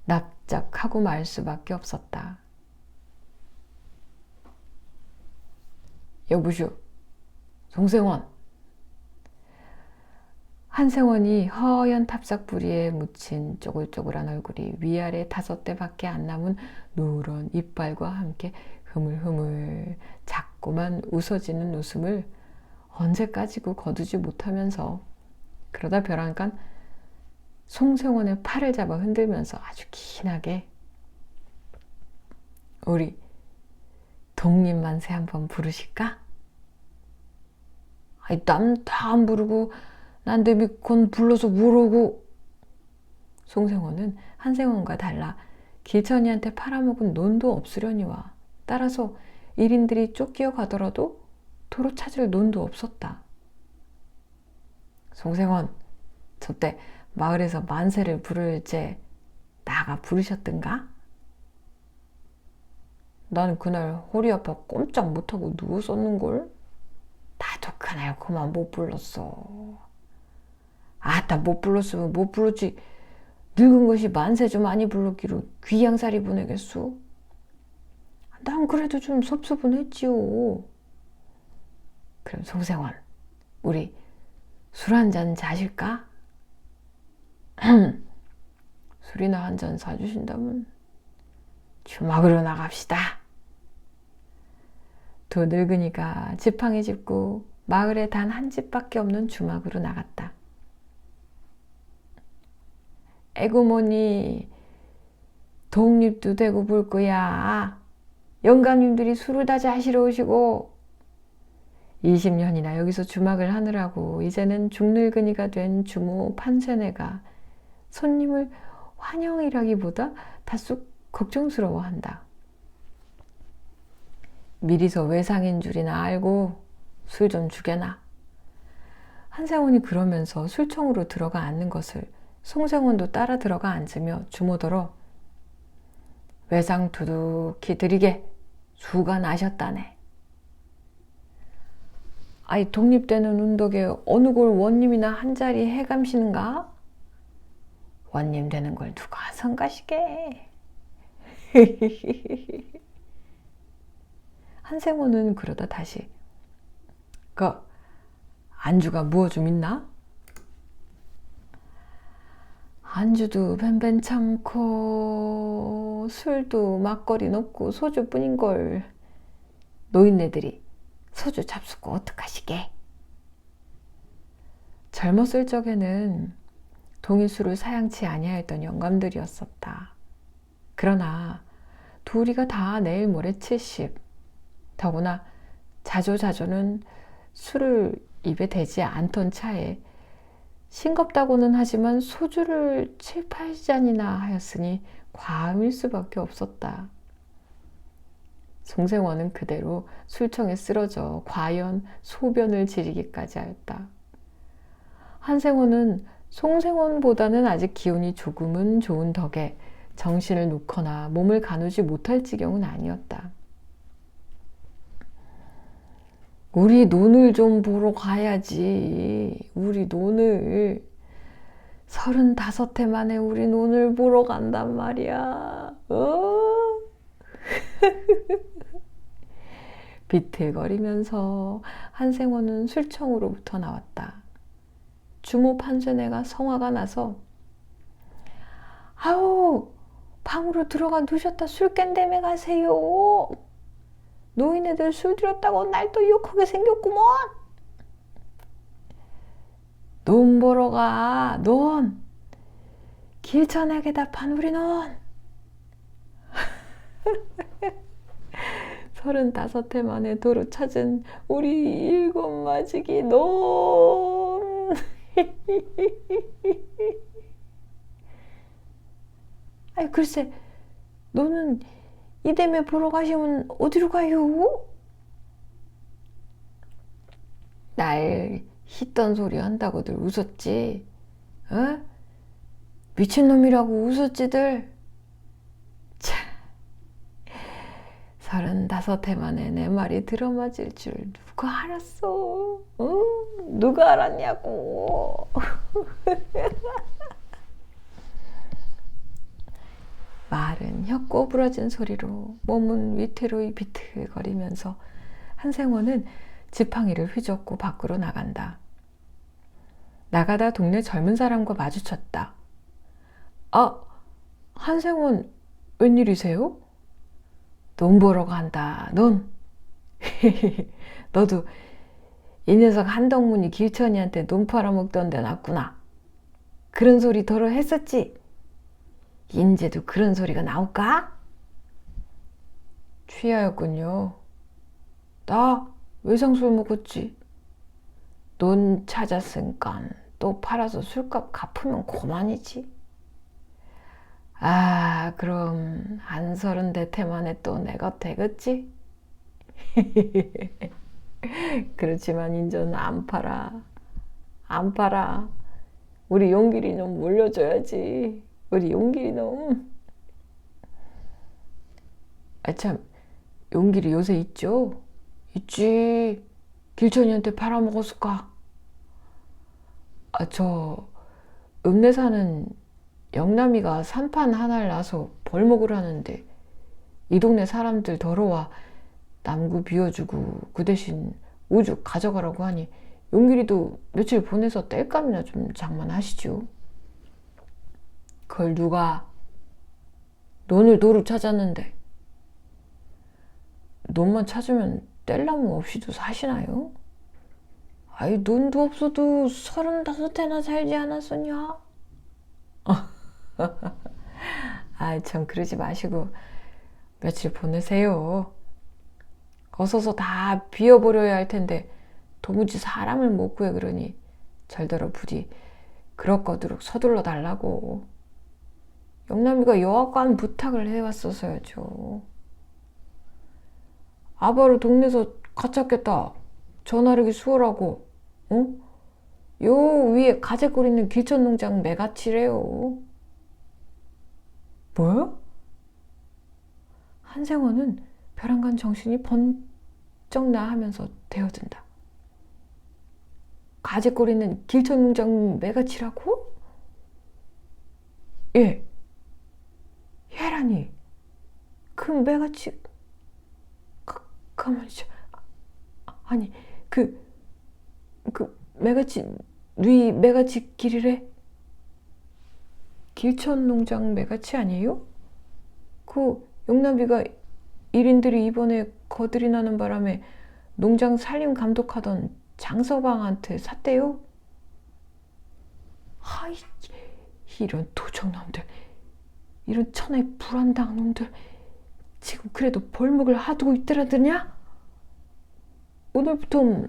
납작하고 말 수밖에 없었다. 여보시오, 송생원. 한생원이 허연 탑삭부리에 묻힌 쪼글쪼글한 얼굴이 위아래 5대밖에 안 남은 누런 이빨과 함께 흐물흐물 작고만 웃어지는 웃음을 언제까지고 거두지 못하면서 그러다 벼랑간 송생원의 팔을 잡아 흔들면서 아주 긴하게 우리 독립만세 한번 부르실까? 아이, 남 다 안 부르고 난데 미건 불러서 뭐라고. 송생원은 한생원과 달라 길천이한테 팔아먹은 논도 없으려니와 따라서 일인들이 쫓겨 가더라도 도로 찾을 논도 없었다. 송생원, 저때 마을에서 만세를 부를 제 나가 부르셨던가? 난 그날 허리 아파 꼼짝 못하고 누웠었는걸. 나도 그날 그만 못 불렀어. 아따, 못 불렀으면 못 불렀지. 늙은 것이 만세 좀 많이 불렀기로 귀양살이 보내겠소. 난 그래도 좀 섭섭은 했지요. 그럼 송생원, 우리 술 한잔 자실까? 술이나 한 잔 사주신다면 주막으로 나갑시다. 두 늙은이가 지팡이 짚고 마을에 단 한 집밖에 없는 주막으로 나갔다. 에구머니, 독립도 되고 볼 거야. 영감님들이 술을 다 자시러 오시고 20년이나 여기서 주막을 하느라고 이제는 중늙은이가 된 주모 판세네가 손님을 환영이라기보다 다소 걱정스러워한다. 미리서 외상인 줄이나 알고 술 좀 주게나. 한생원이 그러면서 술청으로 들어가 앉는 것을 송생원도 따라 들어가 앉으며 주모더러 외상 두둑히 드리게 수가 나셨다네. 아이, 독립되는 운덕에 어느 골 원님이나 한 자리 해감시는가? 원님 되는 걸 누가 성가시게. 한생원은 그러다 다시 그 안주가 무어 좀 있나? 안주도 벤벤찮고 술도 막걸리 없고 소주뿐인걸. 노인네들이 소주 잡수고 어떡하시게. 젊었을 적에는 동일술을 사양치 아니하였던 영감들이었었다. 그러나 둘이가 다 내일 모레 70, 더구나 자조자조는 술을 입에 대지 않던 차에 싱겁다고는 하지만 소주를 7, 8잔이나 하였으니 과음일 수밖에 없었다. 송생원은 그대로 술청에 쓰러져 과연 소변을 지리기까지 하였다. 한생원은 송생원보다는 아직 기운이 조금은 좋은 덕에 정신을 놓거나 몸을 가누지 못할 지경은 아니었다. 우리 논을 좀 보러 가야지. 우리 논을. 35해 만에 우리 논을 보러 간단 말이야. 비틀거리면서 한생원은 술청으로부터 나왔다. 주모 판세네가 성화가 나서 아우, 방으로 들어가 누셨다 술 깬다며 가세요. 노인네들 술 들였다고 날 또 욕하게 생겼구먼. 논 보러 가. 논. 길천에게다 판 우리 논. 35해 만에 도로 찾은 우리 일곱마지기 논. 아이, 글쎄, 너는 이대매 보러 가시면 어디로 가요? 날 히던 소리 한다고들 웃었지. 어? 미친놈이라고 웃었지들. 참, 35해 만에 내 말이 들어맞을 줄 누가 알았어? 어? 누가 알았냐고. 말은 혀 꼬부러진 소리로 몸은 위태로이 비틀거리면서 한생원은 지팡이를 휘젓고 밖으로 나간다. 나가다 동네 젊은 사람과 마주쳤다. 아, 한생원 웬일이세요? 논 보러 간다. 논. 너도 이 녀석 한덕문이 길천이한테 논 팔아먹던 데 났구나. 그런 소리 더러 했었지? 인제도 그런 소리가 나올까? 취하였군요. 나 외상술 먹었지. 돈 찾았으니까 또 팔아서 술값 갚으면 그만이지. 아, 그럼 한 30대 만에 또 내가 되겠지? 그렇지만 인전 안 팔아. 안 팔아. 우리 용길이 좀 물려줘야지. 우리 용길이 놈. 아, 참, 용길이 요새 있죠? 있지. 길천이한테 팔아먹었을까? 아, 저 읍내 사는 영남이가 산판 하나를 놔서 벌목을 하는데 이 동네 사람들 더러워 남구 비워주고 그 대신 오죽 가져가라고 하니 용길이도 며칠 보내서 땔감이나 좀 장만하시죠. 그걸 누가 논을 도로 찾았는데 논만 찾으면 뗄나무 없이도 사시나요? 아이 논도 없어도 35대나 살지 않았었냐? 아이 참 그러지 마시고 며칠 보내세요. 어서서 다 비워버려야 할 텐데 도무지 사람을 못 구해 그러니 절더러 부디 그럭거드럭 서둘러 달라고. 영남이가 여하간 부탁을 해왔어서야죠. 아바로 동네에서 갇혔겠다. 전화르기 수월하고. 어? 요 위에 가재골 있는 길천농장 매가치래요. 뭐야? 한생원은 벼랑간 정신이 번쩍 나하면서 되어든다. 가재골 있는 길천농장 매가치라고? 예. 얘라니. 그 매가치... 가만히 있어. 아니 그 매가치 누이 매가치 길이래? 길천농장 매가치 아니에요? 그 용남이가 일인들이 이번에 거들이 나는 바람에 농장 살림 감독하던 장서방한테 샀대요? 하이 이런 도적놈들, 이런 천하의 불안당 놈들, 지금 그래도 벌목을 하두고 있더라더냐? 오늘부터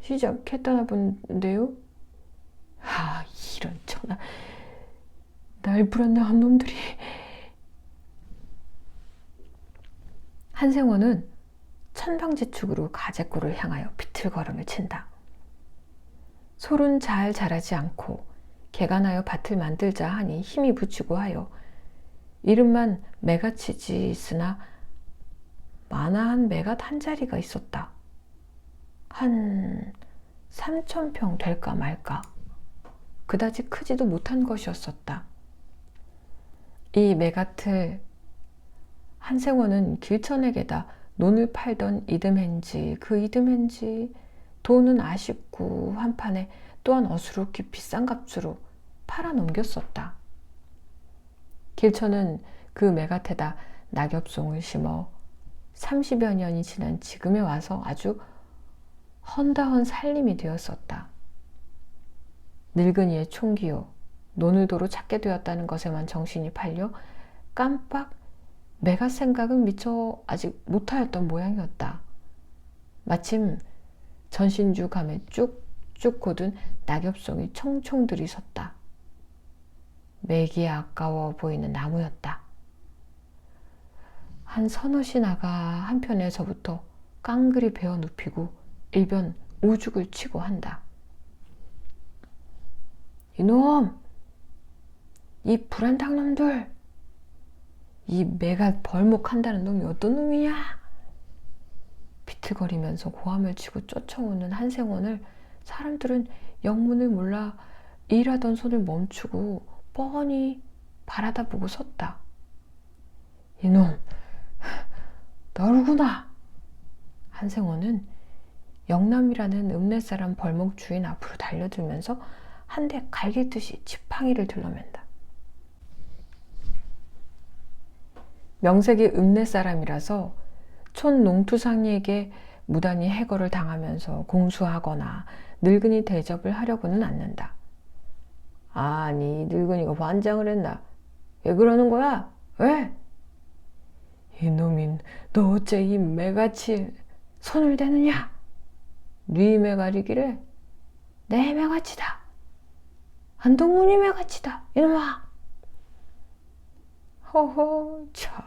시작했다나 본데요? 아, 이런 천하, 날 불안당한 놈들이. 한생원은 천방지축으로 가재골을 향하여 비틀걸음을 친다. 솔은 잘 자라지 않고 개간하여 밭을 만들자 하니 힘이 붙이고 하여 이름만 매가치지 있으나 만화한 매갓 한 자리가 있었다. 한 3,000평 될까 말까. 그다지 크지도 못한 것이었었다. 이 매갓을 한생원은 길천에게다 논을 팔던 이듬해인지 그 이듬해인지 돈은 아쉽고 한판에 또한 어수룩히 비싼 값으로 팔아 넘겼었다. 길천은 그 매갓에다 낙엽송을 심어 30여 년이 지난 지금에 와서 아주 헌다헌 살림이 되었었다. 늙은이의 총기요, 논을 도로 찾게 되었다는 것에만 정신이 팔려 깜빡 매갓 생각은 미처 아직 못하였던 모양이었다. 마침 전신주 감에 쭉쭉 곧은 낙엽송이 총총 들이섰다. 매기에 아까워 보이는 나무였다. 한 서너시 나가 한편에서부터 깡그리 베어 눕히고 일변 우죽을 치고 한다. 이놈! 이 불안당 놈들! 이 매갓 벌목한다는 놈이 어떤 놈이냐? 비틀거리면서 고함을 치고 쫓아오는 한생원을 사람들은 영문을 몰라 일하던 손을 멈추고 뻔히 바라다 보고 섰다. 이놈, 너구나. 한생원은 영남이라는 읍내사람 벌목 주인 앞으로 달려들면서 한 대 갈기듯이 지팡이를 들러맨다. 명색이 읍내사람이라서 촌 농투상리에게 무단히 해거를 당하면서 공수하거나 늙은이 대접을 하려고는 않는다. 아니, 늙은이가 반장을 했나? 왜 그러는 거야? 왜? 이놈인, 너 어째 이 매같이 손을 대느냐? 네 매가리기래. 내 매가치다. 한동문이 매가치다. 이놈아. 허허, 참,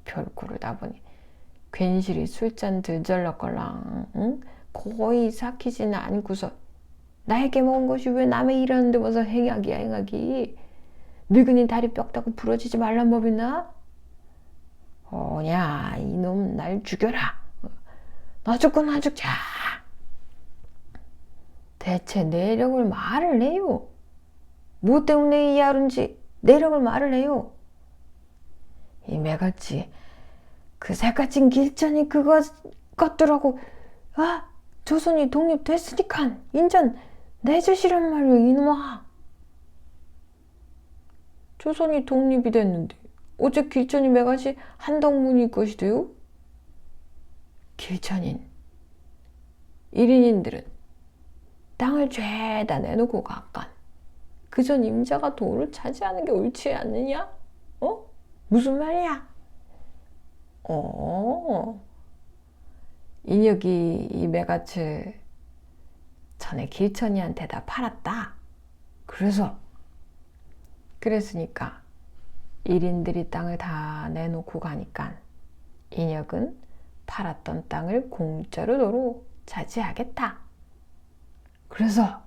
별꼴을 다 보니 괜시리 술잔 들절럭걸랑, 응? 거의 삭히지는 않고서 나에게 먹은 것이 왜 남의 일하는데 와서 행약이야, 행약이. 늙은이 다리 뼈 따고 부러지지 말란 법 있나? 어냐, 이놈 날 죽여라. 나 죽고 나 죽자. 대체 내력을 말을 해요. 뭐 때문에 이 하룬지 내력을 말을 해요. 이 매같이 그 새까진 길전이 것들하고 조선이 독립됐으니까 인전 내주시란 말이오 이놈아. 조선이 독립이 됐는데 어째 길천이 매같이 한덕문이 것이 돼요? 길천인 1인인들은 땅을 죄다 내놓고 가깐 그전 임자가 도를 차지하는 게 옳지 않느냐? 무슨 말이야? 인혁이 이 매같이 전에 길천이한테 다 팔았다. 그랬으니까 1인들이 땅을 다 내놓고 가니까 인혁은 팔았던 땅을 공짜로 도로 차지하겠다. 그래서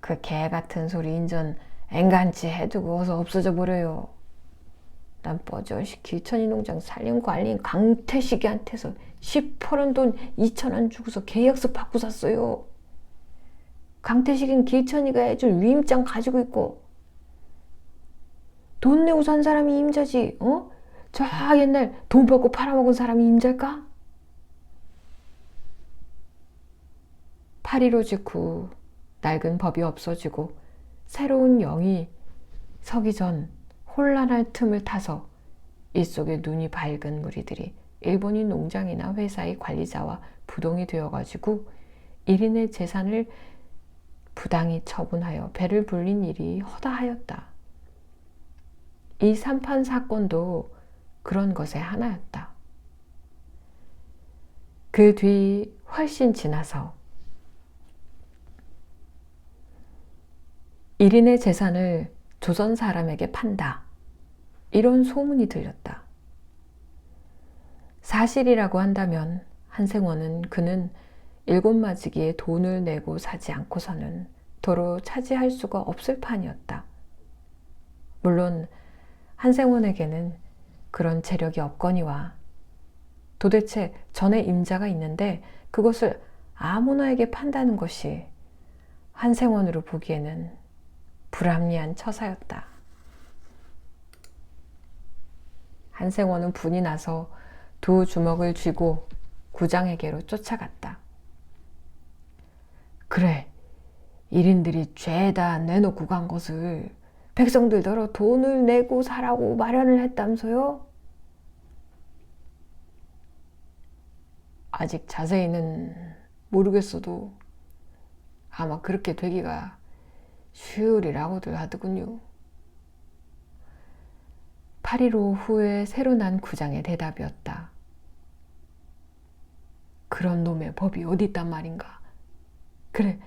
그 개같은 소리 인전 앵간치 해두고 어서 없어져 버려요. 난 뻐저씨 길천이 농장 살림 관리인 강태식이한테서 10%는 돈 2,000원 주고서 계약서 받고 샀어요. 강태식은 길천이가 해줄 위임장 가지고 있고 돈 내고 산 사람이 임자지. 저 옛날 돈 받고 팔아먹은 사람이 임자일까? 8.15 직후 낡은 법이 없어지고 새로운 영이 서기 전 혼란할 틈을 타서 일속에 눈이 밝은 무리들이 일본인 농장이나 회사의 관리자와 부동이 되어가지고 1인의 재산을 부당히 처분하여 배를 불린 일이 허다하였다. 이 삼판 사건도 그런 것의 하나였다. 그 뒤 훨씬 지나서 1인의 재산을 조선 사람에게 판다. 이런 소문이 들렸다. 사실이라고 한다면 한생원은 그는 일곱맞이기에 돈을 내고 사지 않고서는 도로 차지할 수가 없을 판이었다. 물론 한생원에게는 그런 재력이 없거니와 도대체 전에 임자가 있는데 그것을 아무나에게 판다는 것이 한생원으로 보기에는 불합리한 처사였다. 한생원은 분이 나서 두 주먹을 쥐고 구장에게로 쫓아갔다. 그래, 1인들이 죄다 내놓고 간 것을 백성들더러 돈을 내고 사라고 마련을 했담소요? 아직 자세히는 모르겠어도 아마 그렇게 되기가 쉬우리라고들 하더군요. 8.15 후에 새로 난 구장의 대답이었다. 그런 놈의 법이 어디 있단 말인가? 그래,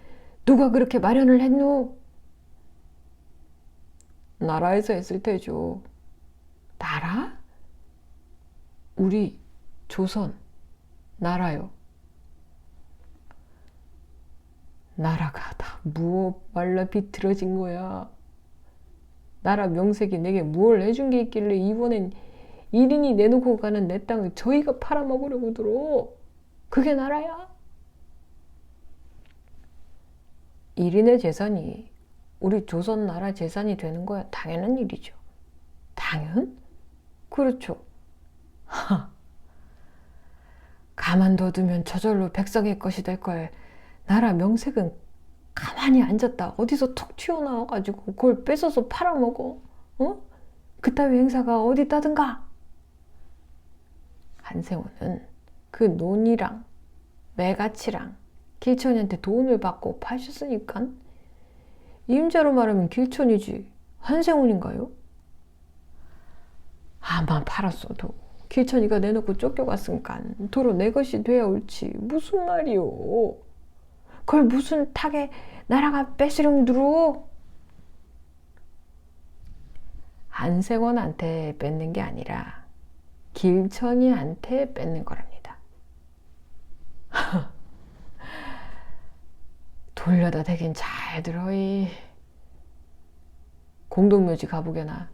누가 그렇게 마련을 했노? 나라에서 했을 테죠. 나라? 우리 조선, 나라요. 나라가 다 무엇 말라 비틀어진 거야. 나라 명색이 내게 뭘 해준 게 있길래 이번엔 1인이 내놓고 가는 내 땅을 저희가 팔아먹으려고 들어. 그게 나라야? 1인의 재산이 우리 조선 나라 재산이 되는 거야 당연한 일이죠. 당연? 그렇죠. 가만둬두면 저절로 백성의 것이 될 걸 나라 명색은 가만히 앉았다 어디서 툭 튀어나와가지고 그걸 뺏어서 팔아먹어. 그따위 행사가 어디 있다든가. 한생원은 그 논이랑 매가치랑 길천이한테 돈을 받고 파셨으니까 임자로 말하면 길천이지 한생원인가요? 아마 팔았어도 길천이가 내놓고 쫓겨갔으니까 도로 내 것이 돼야 옳지. 무슨 말이오. 그걸 무슨 탁에 나라가 뺏으려고 들어. 한세권한테 뺏는 게 아니라 길천이한테 뺏는 거랍니다. 돌려다 대긴 잘 들어이. 공동묘지 가보게나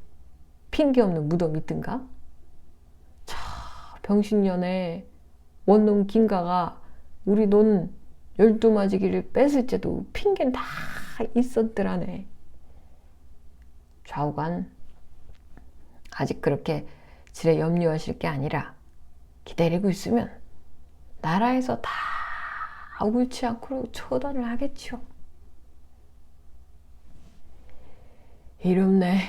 핑계 없는 무덤 있든가? 차, 병신년에 원놈 김가가 우리 논 12마지기를 뺏을 때도 핑계는 다 있었더라네. 좌우간 아직 그렇게 지레 염려하실 게 아니라 기다리고 있으면 나라에서 다 옳지 않고 처단을 하겠지요. 이롭네.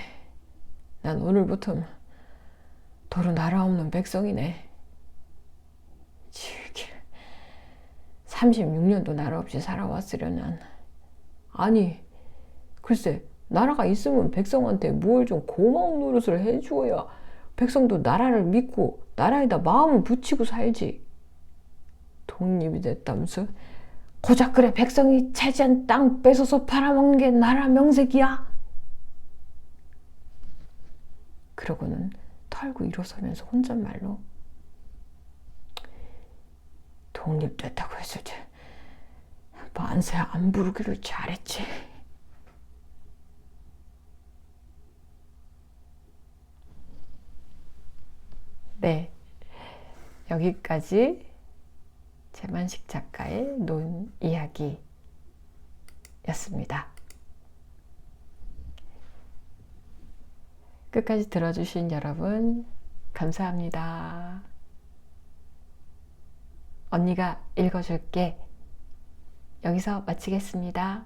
난 오늘부터 도로 나라 없는 백성이네. 36년도 나라 없이 살아왔으려난. 아니 글쎄 나라가 있으면 백성한테 뭘 좀 고마운 노릇을 해주어야 백성도 나라를 믿고 나라에다 마음을 붙이고 살지. 독립이 됐다면서 고작 그래 백성이 차지한 땅 뺏어서 팔아먹는 게 나라 명색이야? 그러고는 털고 일어서면서 혼잣말로 독립됐다고 했을 때 만세 안 부르기를 잘했지. 네, 여기까지 제만식 작가의 논 이야기였습니다. 끝까지 들어주신 여러분 감사합니다. 언니가 읽어줄게. 여기서 마치겠습니다.